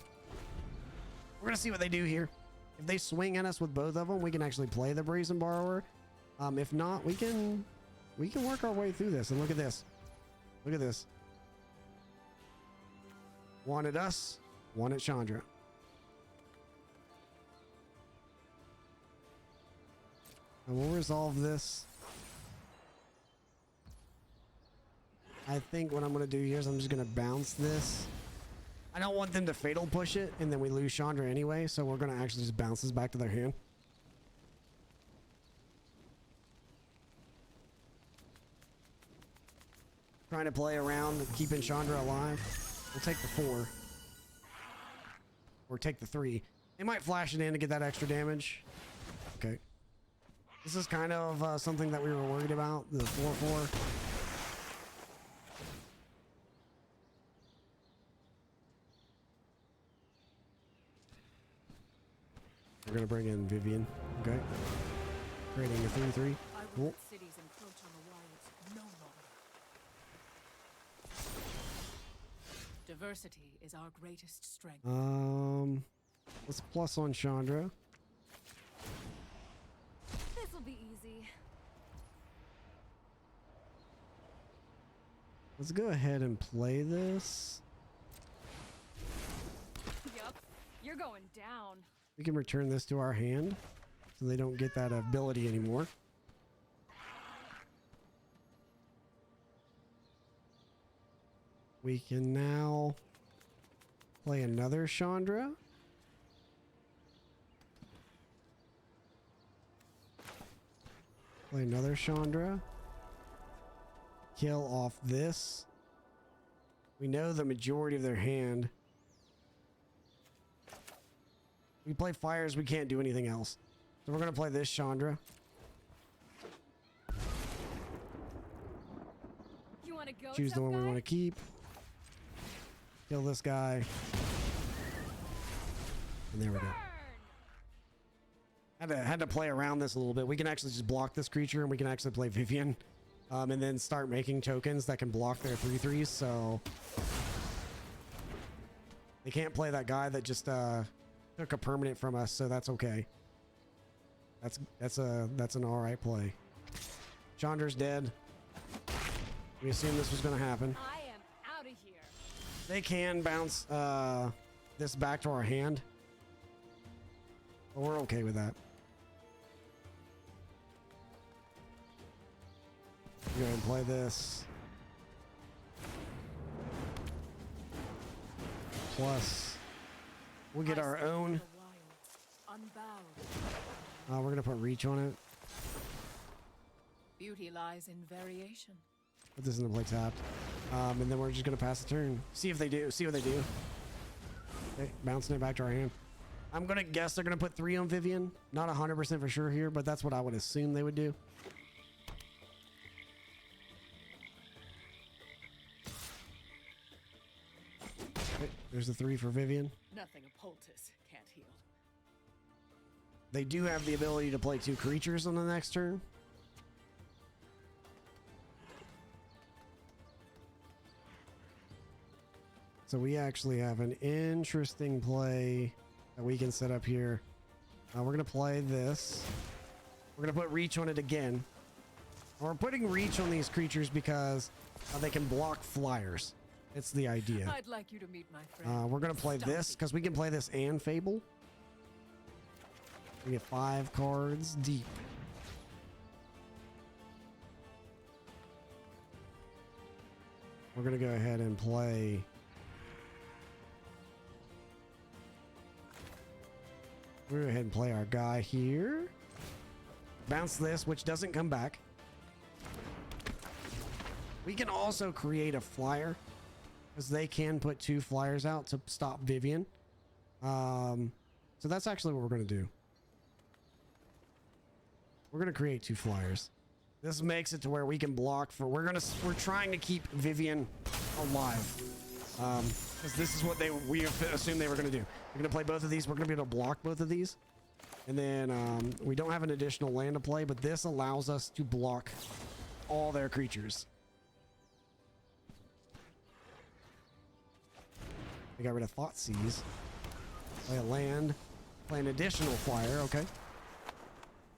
We're gonna see what they do here. If they swing at us with both of them, we can actually play the Brazen Borrower. If not, we can work our way through this. And look at this. Look at this. One at us, one at Chandra. And we'll resolve this. I think what I'm going to do here is I'm just going to bounce this. I don't want them to fatal push it and then we lose Chandra anyway, so we're going to actually just bounce this back to their hand. Trying to play around keeping Chandra alive. We'll take the 4. Or take the 3. They might flash it in to get that extra damage. Okay. This is kind of something that we were worried about. The 4/4. We're going to bring in Vivian. Okay. Creating a 3/3. Cool. Cities encroach on the wilds no longer. Diversity is our greatest strength. Let's plus on Chandra. This'll be easy. Let's go ahead and play this. Yup, you're going down. We can return this to our hand so they don't get that ability anymore. We can now play another Chandra. Play another Chandra. Kill off this. We know the majority of their hand. We play fires, we can't do anything else. So we're going to play this Chandra. You want to go? Choose the one we want to keep. Kill this guy. And there we go. Had to play around this a little bit. We can actually just block this creature and we can actually play Vivian. And then start making tokens that can block their 3/3s. So they can't play that guy that just took a permanent from us, so that's okay. That's an all right play. Chandra's dead. We assumed this was going to happen. I am out of here. They can bounce this back to our hand, but we're okay with that. Go ahead and play this. Plus, we'll get our own. We're going to put reach on it. Beauty lies in variation. Put this into play tapped. And then we're just going to pass the turn. See if they do. See what they do. Okay, bouncing it back to our hand. I'm going to guess they're going to put 3 on Vivian. Not 100% for sure here, but that's what I would assume they would do. Okay, there's the 3 for Vivian. Nothing a poultice can't heal. They do have the ability to play 2 creatures on the next turn. So we actually have an interesting play that we can set up here. We're going to play this. We're going to put reach on it again. We're putting reach on these creatures because they can block flyers. It's the idea. I'd like you to meet my friend. We're gonna play this because we can play this and Fable. We get 5 cards deep. We're gonna go ahead and play. We're gonna go ahead and play our guy here. Bounce this, which doesn't come back. We can also create a flyer, because they can put 2 flyers out to stop Vivian. So that's actually what we're gonna do. We're gonna create 2 flyers. This makes it to where we can block for. We're trying to keep Vivian alive, because this is what we assumed they were gonna do. We're gonna play both of these. We're gonna be able to block both of these, and then we don't have an additional land to play, but this allows us to block all their creatures. We got rid of Thoughtseize. Play a land. Play an additional flyer. Okay.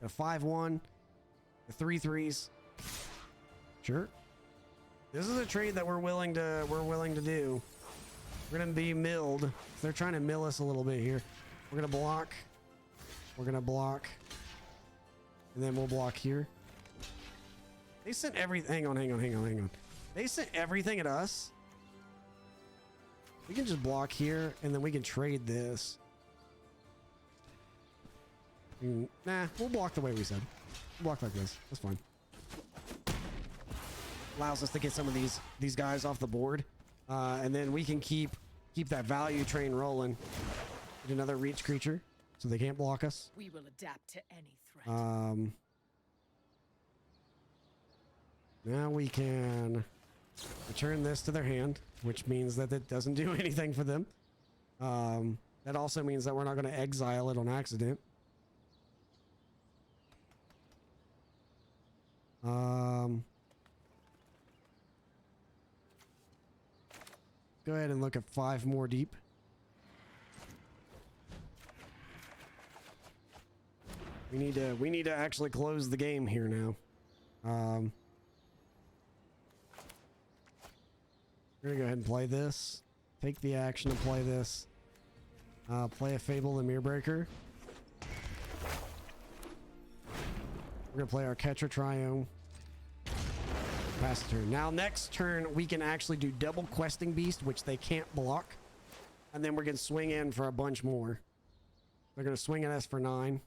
A 5/1. The 3/3s. Sure. This is a trade that we're willing to do. We're gonna be milled. They're trying to mill us a little bit here. We're gonna block. We're gonna block. And then we'll block here. They sent everything. Hang on. They sent everything at us. We can just block here, and then we can trade this. Nah, we'll block the way we said. We'll block like this. That's fine. Allows us to get some of these guys off the board, and then we can keep that value train rolling. Get another reach creature, so they can't block us. We will adapt to any threat. Now we can return this to their hand, which means that it doesn't do anything for them. That also means that we're not going to exile it on accident. Go ahead and look at 5 more deep. We need to actually close the game here now. We're gonna go ahead and play this. Take the action to play this. Play a Fable the Mirror Breaker. We're gonna play our Catcher Triome. Pass the turn. Now next turn we can actually do double Questing Beast, which they can't block. And then we're gonna swing in for a bunch more. They're gonna swing at us for 9.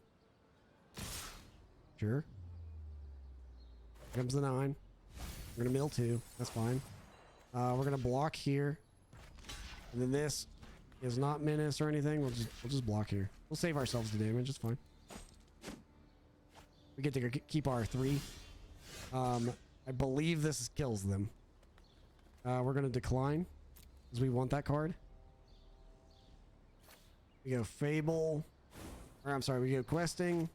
Sure. Here comes the 9. We're gonna mill 2. That's fine. We're gonna block here. And then this is not menace or anything. We'll just block here. We'll save ourselves the damage. It's fine. We get to keep our 3. I believe this kills them. We're gonna decline because we want that card. We go Fable. Or I'm sorry, we go Questing.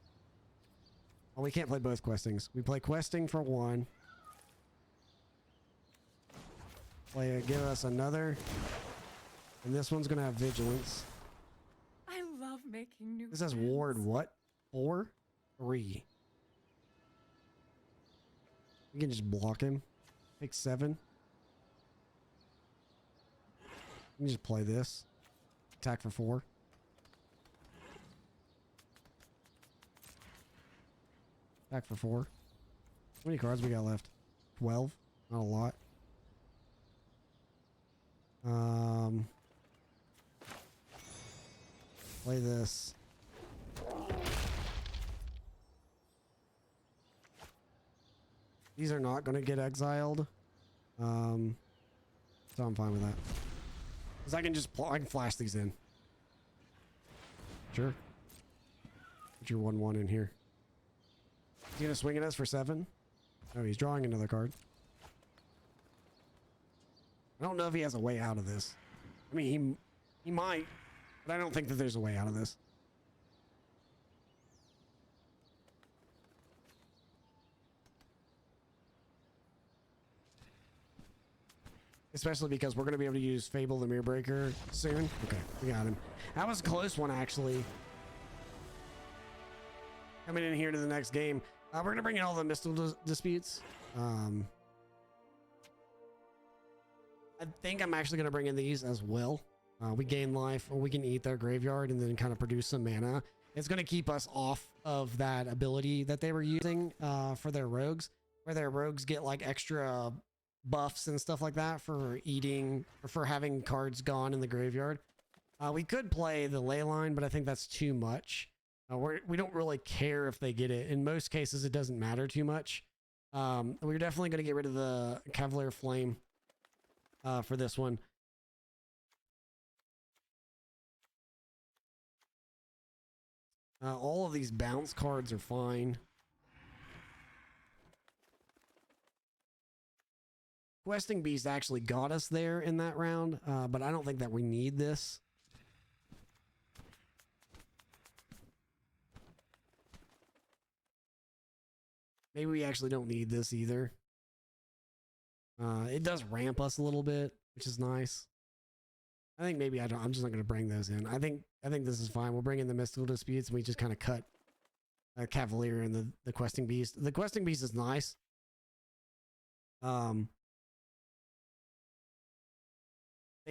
Oh, we can't play both Questings. We play Questing for 1. Give us another. And this one's gonna have Vigilance. I love making new This has friends. Ward what? 4? 3. We can just block him. Take 7. We can just play this. Attack for 4. Attack for 4. How many cards we got left? 12. Not a lot. Play this. These are not going to get exiled. So I'm fine with that. Because I can flash these in. Sure. Put your 1/1 in here. Is he going to swing at us for 7? No, he's drawing another card. I don't know if he has a way out of this. I mean, he might, but I don't think that there's a way out of this. Especially because we're going to be able to use Fable the Mirror Breaker soon. Okay, we got him. That was a close one, actually. Coming in here to the next game. We're going to bring in all the mystical disputes. I think I'm actually going to bring in these as well. We gain life, or we can eat their graveyard and then kind of produce some mana. It's going to keep us off of that ability that they were using for their rogues, where their rogues get like extra buffs and stuff like that for eating or for having cards gone in the graveyard. We could play the ley line, but I think that's too much. We don't really care if they get it. In most cases, it doesn't matter too much. We're definitely going to get rid of the Cavalier Flame for this one. All of these bounce cards are fine. Questing Beast actually got us there in that round, but I don't think that we need this. Maybe we actually don't need this either. It does ramp us a little bit, which is nice. I think maybe I'm just not going to bring those in. I think this is fine. We'll bring in the Mystical Disputes and we just kind of cut Cavalier and the Questing Beast. The Questing Beast is nice. They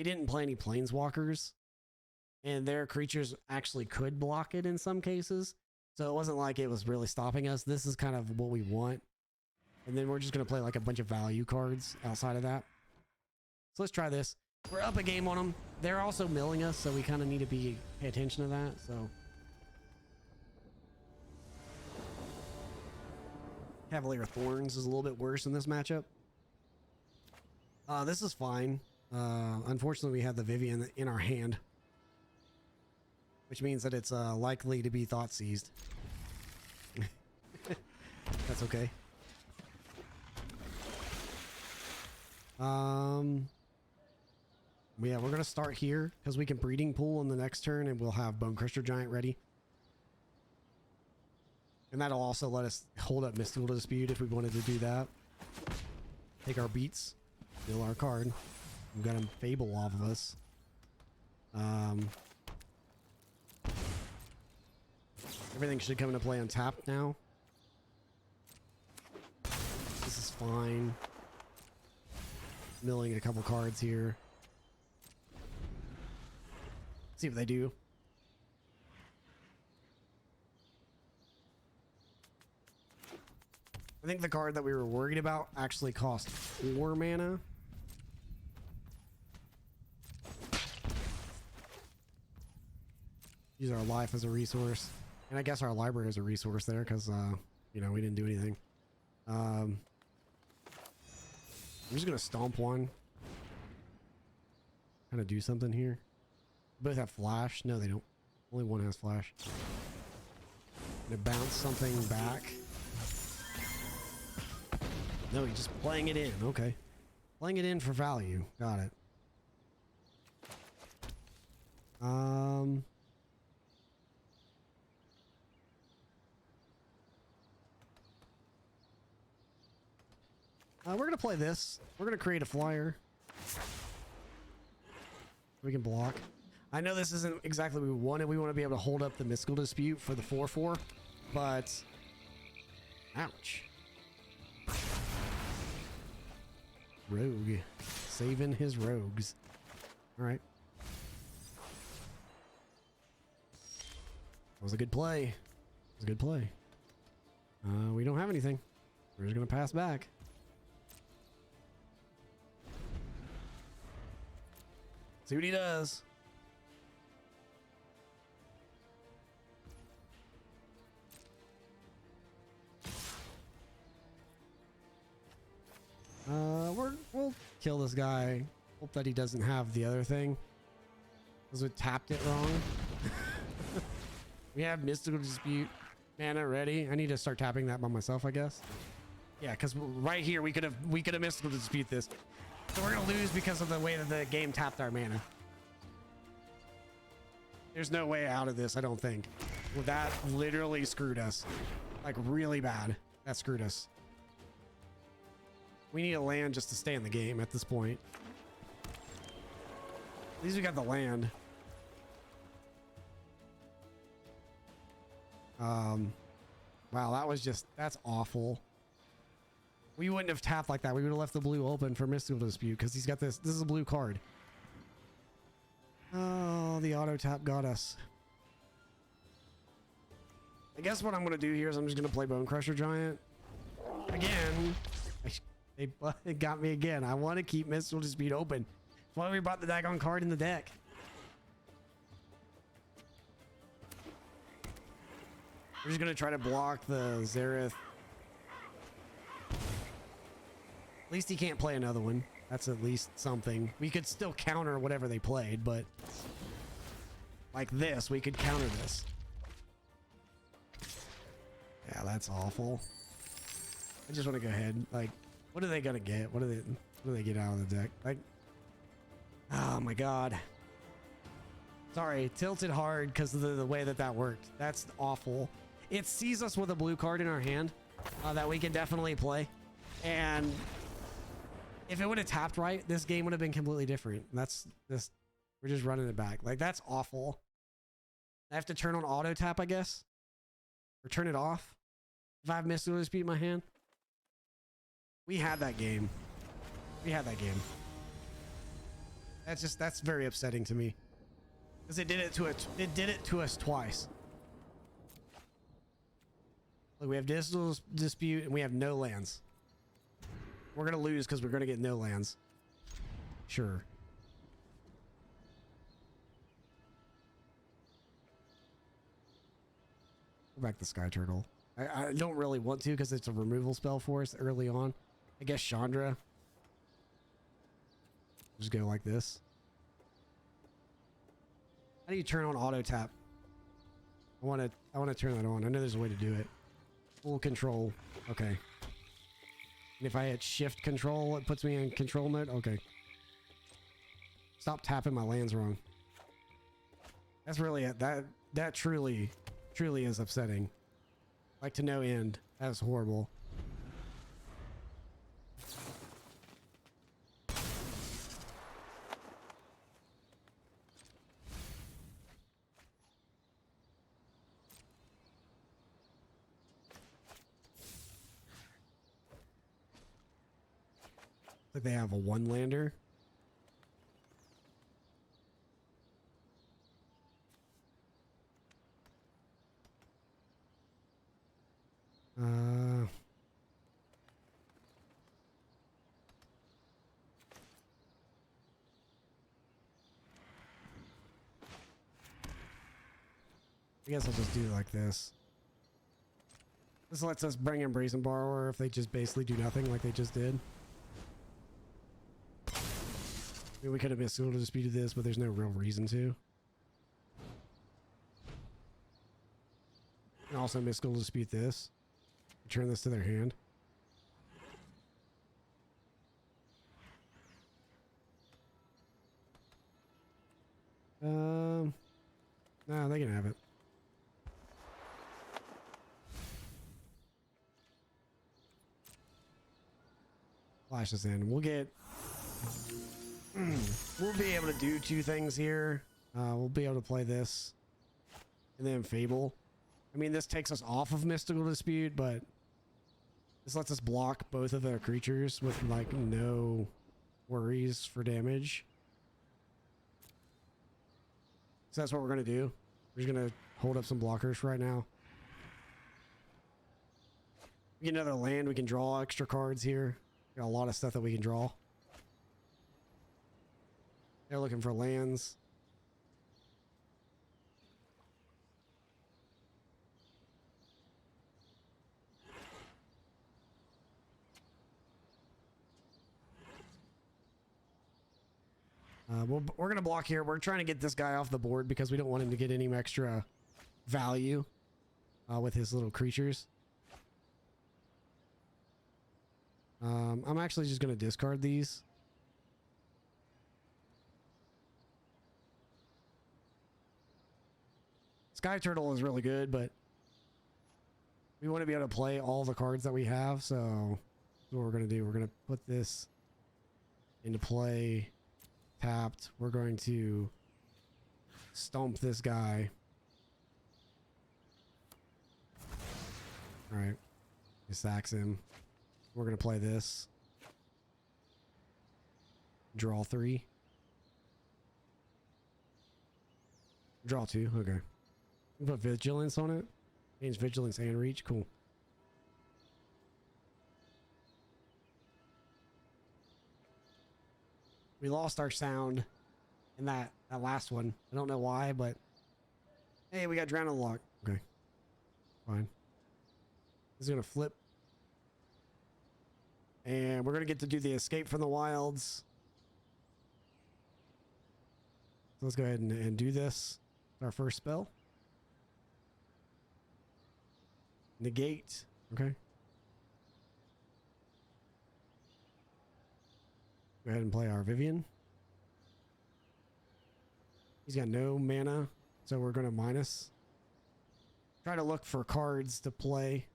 didn't play any Planeswalkers, and their creatures actually could block it in some cases. So it wasn't like it was really stopping us. This is kind of what we want. And then we're just going to play like a bunch of value cards outside of that. So let's try this. We're up a game on them. They're also milling us, so we kind of need to pay attention to that. So Cavalier Thorns is a little bit worse in this matchup. This is fine. Unfortunately, we have the Vivian in our hand, which means that it's likely to be thought seized. That's okay. Yeah, we're gonna start here because we can breeding pool in the next turn, and we'll have Bone Crusher Giant ready, and that'll also let us hold up Mystical Dispute if we wanted to do that. Take our beats, steal our card. We've got a Fable off of us. Everything should come into play untapped now. This is fine. Milling a couple cards here. See what they do. I think the card that we were worried about actually cost 4 mana. Use our life as a resource. And I guess our library is a resource there because, you know, we didn't do anything. I'm just going to stomp one. Kind of do something here. Both have flash. No, they don't. Only one has flash. Gonna bounce something back. No, he's just playing it in. Okay. Playing it in for value. Got it. We're gonna play this. We're gonna create a flyer. We can block. I know this isn't exactly what we wanted. We want to be able to hold up the Mystical Dispute for the 4/4, but ouch. Rogue. Saving his rogues. All right. That was a good play. It was a good play. We don't have anything. We're just going to pass back. See what he does. We'll kill this guy. Hope that he doesn't have the other thing, because we tapped it wrong. We have Mystical Dispute mana ready. I need to start tapping that by myself, I guess. Yeah, because right here we could have Mystical Dispute this. So we're gonna lose because of the way that the game tapped our mana. There's no way out of this, I don't think. Well, that literally screwed us. Like, really bad. That screwed us. We need a land just to stay in the game at this point. At least we got the land. Wow, that was just, that's awful. We wouldn't have tapped like that. We would have left the blue open for Mystical Dispute because he's got this. This is a blue card. Oh, the auto tap got us. I guess what I'm going to do here is I'm just going to play Bone Crusher Giant. Again, it got me again. I want to keep Mystical Dispute open. That's why we brought the Dagon card in the deck. We're just going to try to block the Zareth. At least he can't play another one. That's at least something. We could still counter whatever they played, but like this, we could counter this. Yeah, that's awful. I just want to go ahead. Like, what are they gonna get? What do they get out of the deck? Like, oh my god. Sorry, tilted hard because of the way that worked. That's awful. It sees us with a blue card in our hand that we can definitely play, and if it would have tapped right, this game would have been completely different. That's this. We're just running it back. Like, that's awful. I have to turn on auto tap, I guess, or turn it off if I have Mystical Dispute in my hand. We had that game. We had that game. That's very upsetting to me because it did it to us. It did it to us twice. Look, we have Mystical Dispute and we have no lands. We're gonna lose because we're gonna get no lands. Sure. Go back to Sky Turtle. I don't really want to because it's a removal spell for us early on. I guess Chandra. Just go like this. How do you turn on auto tap? I want to turn that on. I know there's a way to do it. Full control. Okay. And if I hit shift control, it puts me in control mode. Okay. Stop tapping my lands wrong. That's really it. That truly is upsetting. Like, to no end. That's horrible. Like they have a one lander. I guess I'll just do it like this. This lets us bring in Brazen Borrower if they just basically do nothing like they just did. I mean, we could have Mystical Disputed this, but there's no real reason to. And also Mystical Dispute this. Return this to their hand. No, they can have it. Flash this in. We'll get... we'll be able to do two things here. We'll be able to play this. And then Fable. I mean, this takes us off of Mystical Dispute, but... this lets us block both of their creatures with, like, no worries for damage. So that's what we're going to do. We're just going to hold up some blockers for right now. We get another land. We can draw extra cards here. Got a lot of stuff that we can draw. They're looking for lands. We're going to block here. We're trying to get this guy off the board because we don't want him to get any extra value with his little creatures. I'm actually just going to discard these. Sky Turtle is really good, but we want to be able to play all the cards that we have. So what we're going to do, we're going to put this into play. Tapped. We're going to stomp this guy. All right. He sacks him. We're going to play this. Draw 3. Draw 2. Okay. Put vigilance on it. Change vigilance and reach. Cool. We lost our sound in that last one. I don't know why, but hey, we got drown on the lock. Okay. Fine. He's going to flip. And we're going to get to do the escape from the wilds. So let's go ahead and do this. It's our first spell. Negate. Okay. Go ahead and play our Vivian. He's got no mana, so we're going to minus. Try to look for cards to play.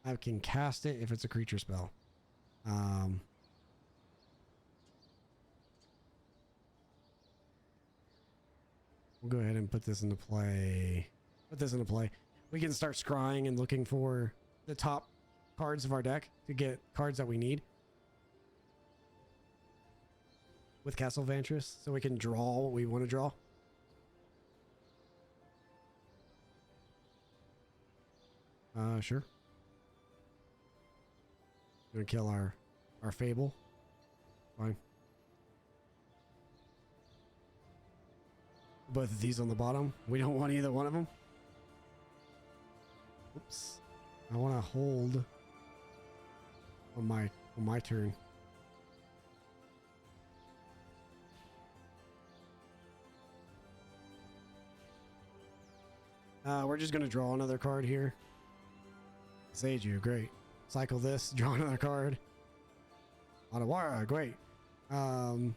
I can cast it if it's a creature spell. We'll go ahead and put this into play. We can start scrying and looking for the top cards of our deck to get cards that we need. With Castle Vantress, so we can draw what we want to draw. Sure. Gonna kill our Fable. Fine. Both of these on the bottom. We don't want either one of them. Oops. I want to hold on my turn. We're just gonna draw another card here. Seiju, great. Cycle this, draw another card. Otawara, great. Right.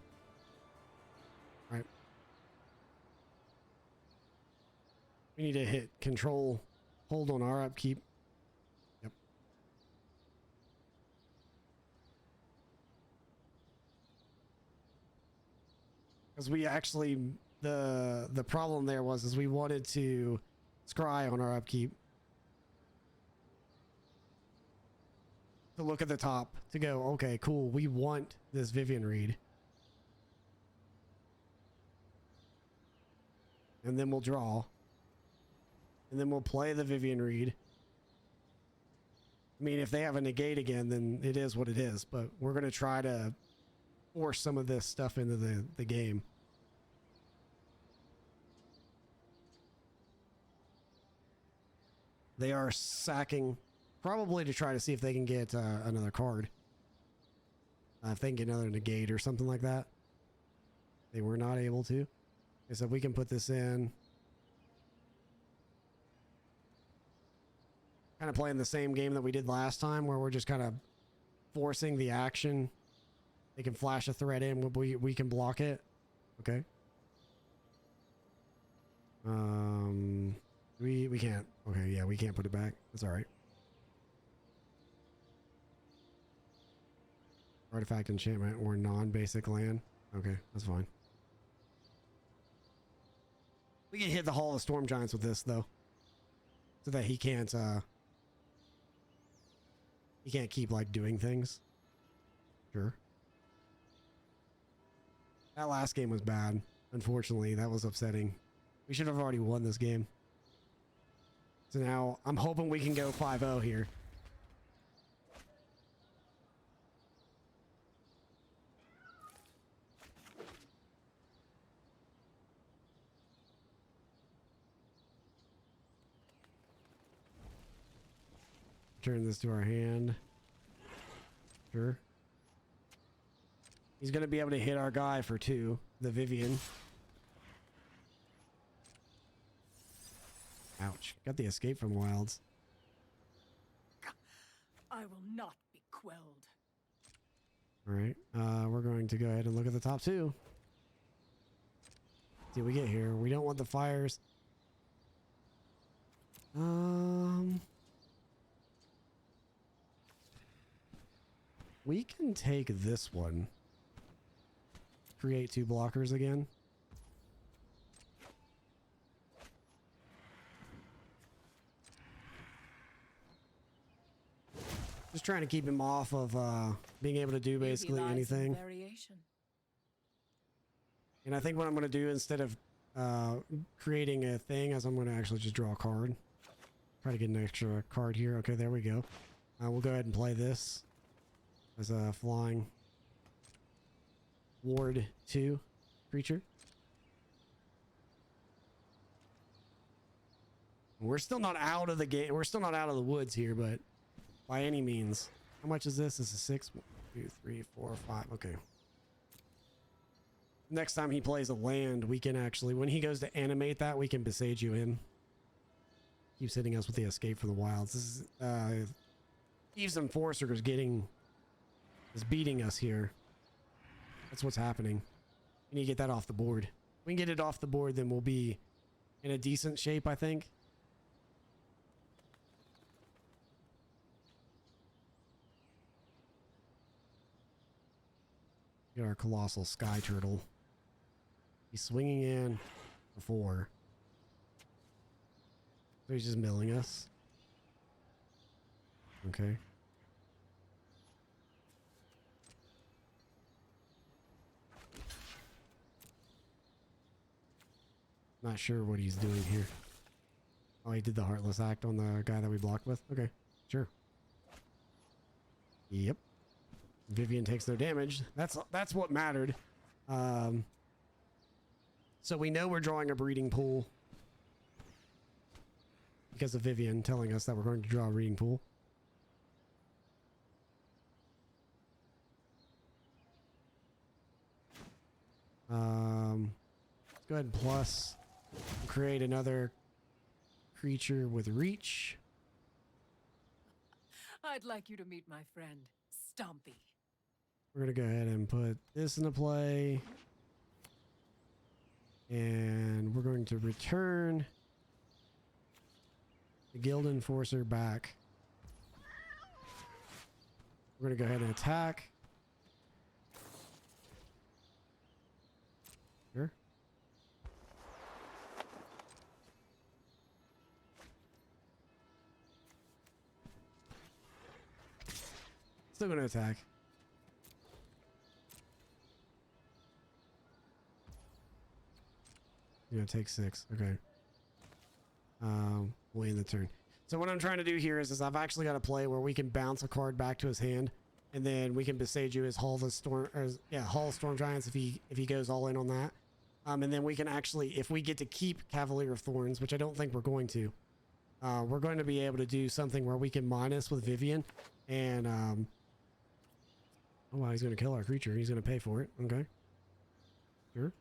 We need to hit control, hold on our upkeep. Yep. Because we actually, the problem there was we wanted to scry on our upkeep. To look at the top, to go, okay, cool, we want this Vivian read. And then we'll draw. And then we'll play the Vivian read. I mean, if they have a negate again, then it is what it is. But we're going to try to force some of this stuff into the game. They are sacking, probably to try to see if they can get another card. If they can get another negate or something like that. They were not able to. They said we can put this in. Kind of playing the same game that we did last time, where we're just kind of forcing the action. They can flash a threat in, we can block it. Okay. We can't. Okay, yeah, we can't put it back. That's all right. Artifact enchantment or non-basic land. Okay, that's fine. We can hit the Hall of Storm Giants with this though, so that he can't keep like doing things. Sure. That last game was bad. Unfortunately, that was upsetting. We should have already won this game. So now I'm hoping we can go 5-0 here. Turn this to our hand. Sure. He's going to be able to hit our guy for 2, the Vivian. Ouch. Got the escape from wilds. I will not be quelled. All right. We're going to go ahead and look at the top 2. See what we get here. We don't want the fires. We can take this one. Create 2 blockers again. Just trying to keep him off of being able to do basically anything. Variation. And I think what I'm going to do instead of creating a thing is I'm going to actually just draw a card. Try to get an extra card here. Okay, there we go. We'll go ahead and play this as a flying Ward 2 creature. We're still not out of the game. We're still not out of the woods here, but by any means. How much is this? This is 6. 1, 2, 3, 4, 5. Okay. Next time he plays a land, we can actually, when he goes to animate that, we can besage you in. Keeps hitting us with the Escape from the Wilds. This is Thieves Enforcer is beating us here. That's what's happening. We need to get that off the board. If we can get it off the board, then we'll be in a decent shape, I think. Get our Colossal Sky Turtle. He's swinging in before. So he's just milling us. Okay. Not sure what he's doing here. Oh, he did the Heartless Act on the guy that we blocked with? Okay, sure. Yep. Vivian takes no damage. That's what mattered. So we know we're drawing a breeding pool because of Vivian telling us that we're going to draw a breeding pool. Let's go ahead and plus create another creature with reach. I'd like you to meet my friend, Stompy. We're gonna go ahead and put this into play. And we're going to return the Guild Enforcer back. We're going to go ahead and attack. Sure. Still going to attack. You're gonna take 6. Okay. We'll end the turn. So what I'm trying to do here is I've actually got a play where we can bounce a card back to his hand, and then we can besage you as Hall of Storm, or Hall of Storm Giants if he goes all in on that. And then we can actually, if we get to keep Cavalier of Thorns, which I don't think we're going to be able to do something where we can minus with Vivian, and oh wow, he's gonna kill our creature. He's gonna pay for it. Okay. Sure.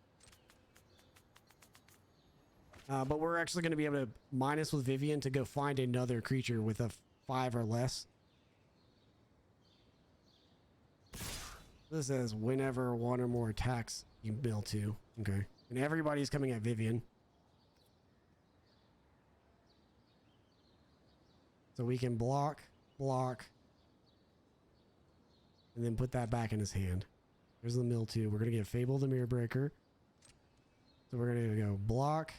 But we're actually going to be able to minus with Vivian to go find another creature with a 5 or less. This says whenever one or more attacks, you mill 2. Okay. And everybody's coming at Vivian. So we can block, and then put that back in his hand. There's the mill 2. We're going to get Fable the Mirror Breaker. So we're going to go block.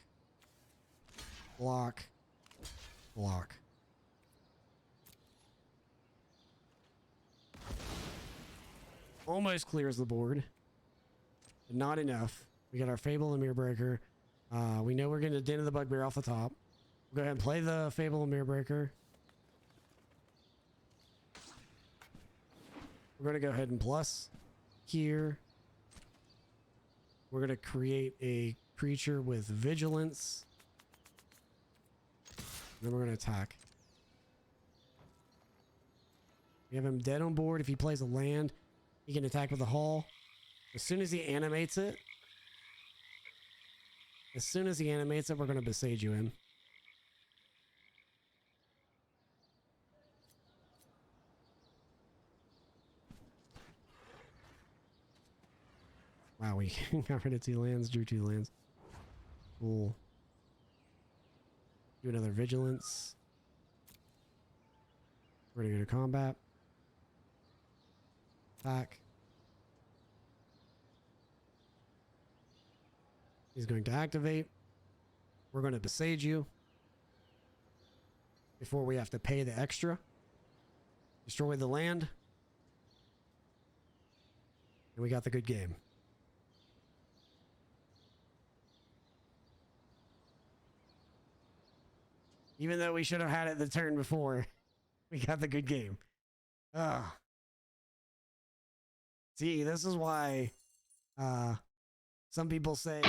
Almost clears the board, but not enough. We got our Fable and Mirror Breaker. We know we're going to Den of the Bugbear off the top. We'll go ahead and play the Fable and Mirror Breaker. We're going to go ahead and plus here. We're going to create a creature with Vigilance. Then we're going to attack. We have him dead on board. If he plays a land, he can attack with a Hall. As soon as he animates it, we're going to besage you in. Wow, we got rid of 2 lands, drew 2 lands. Cool. Do another Vigilance. We're gonna go to combat. Attack. He's going to activate. We're going to besage you before we have to pay the extra. Destroy the land. And we got the good game. Even though we should have had it the turn before, we got the good game. See, this is why some people say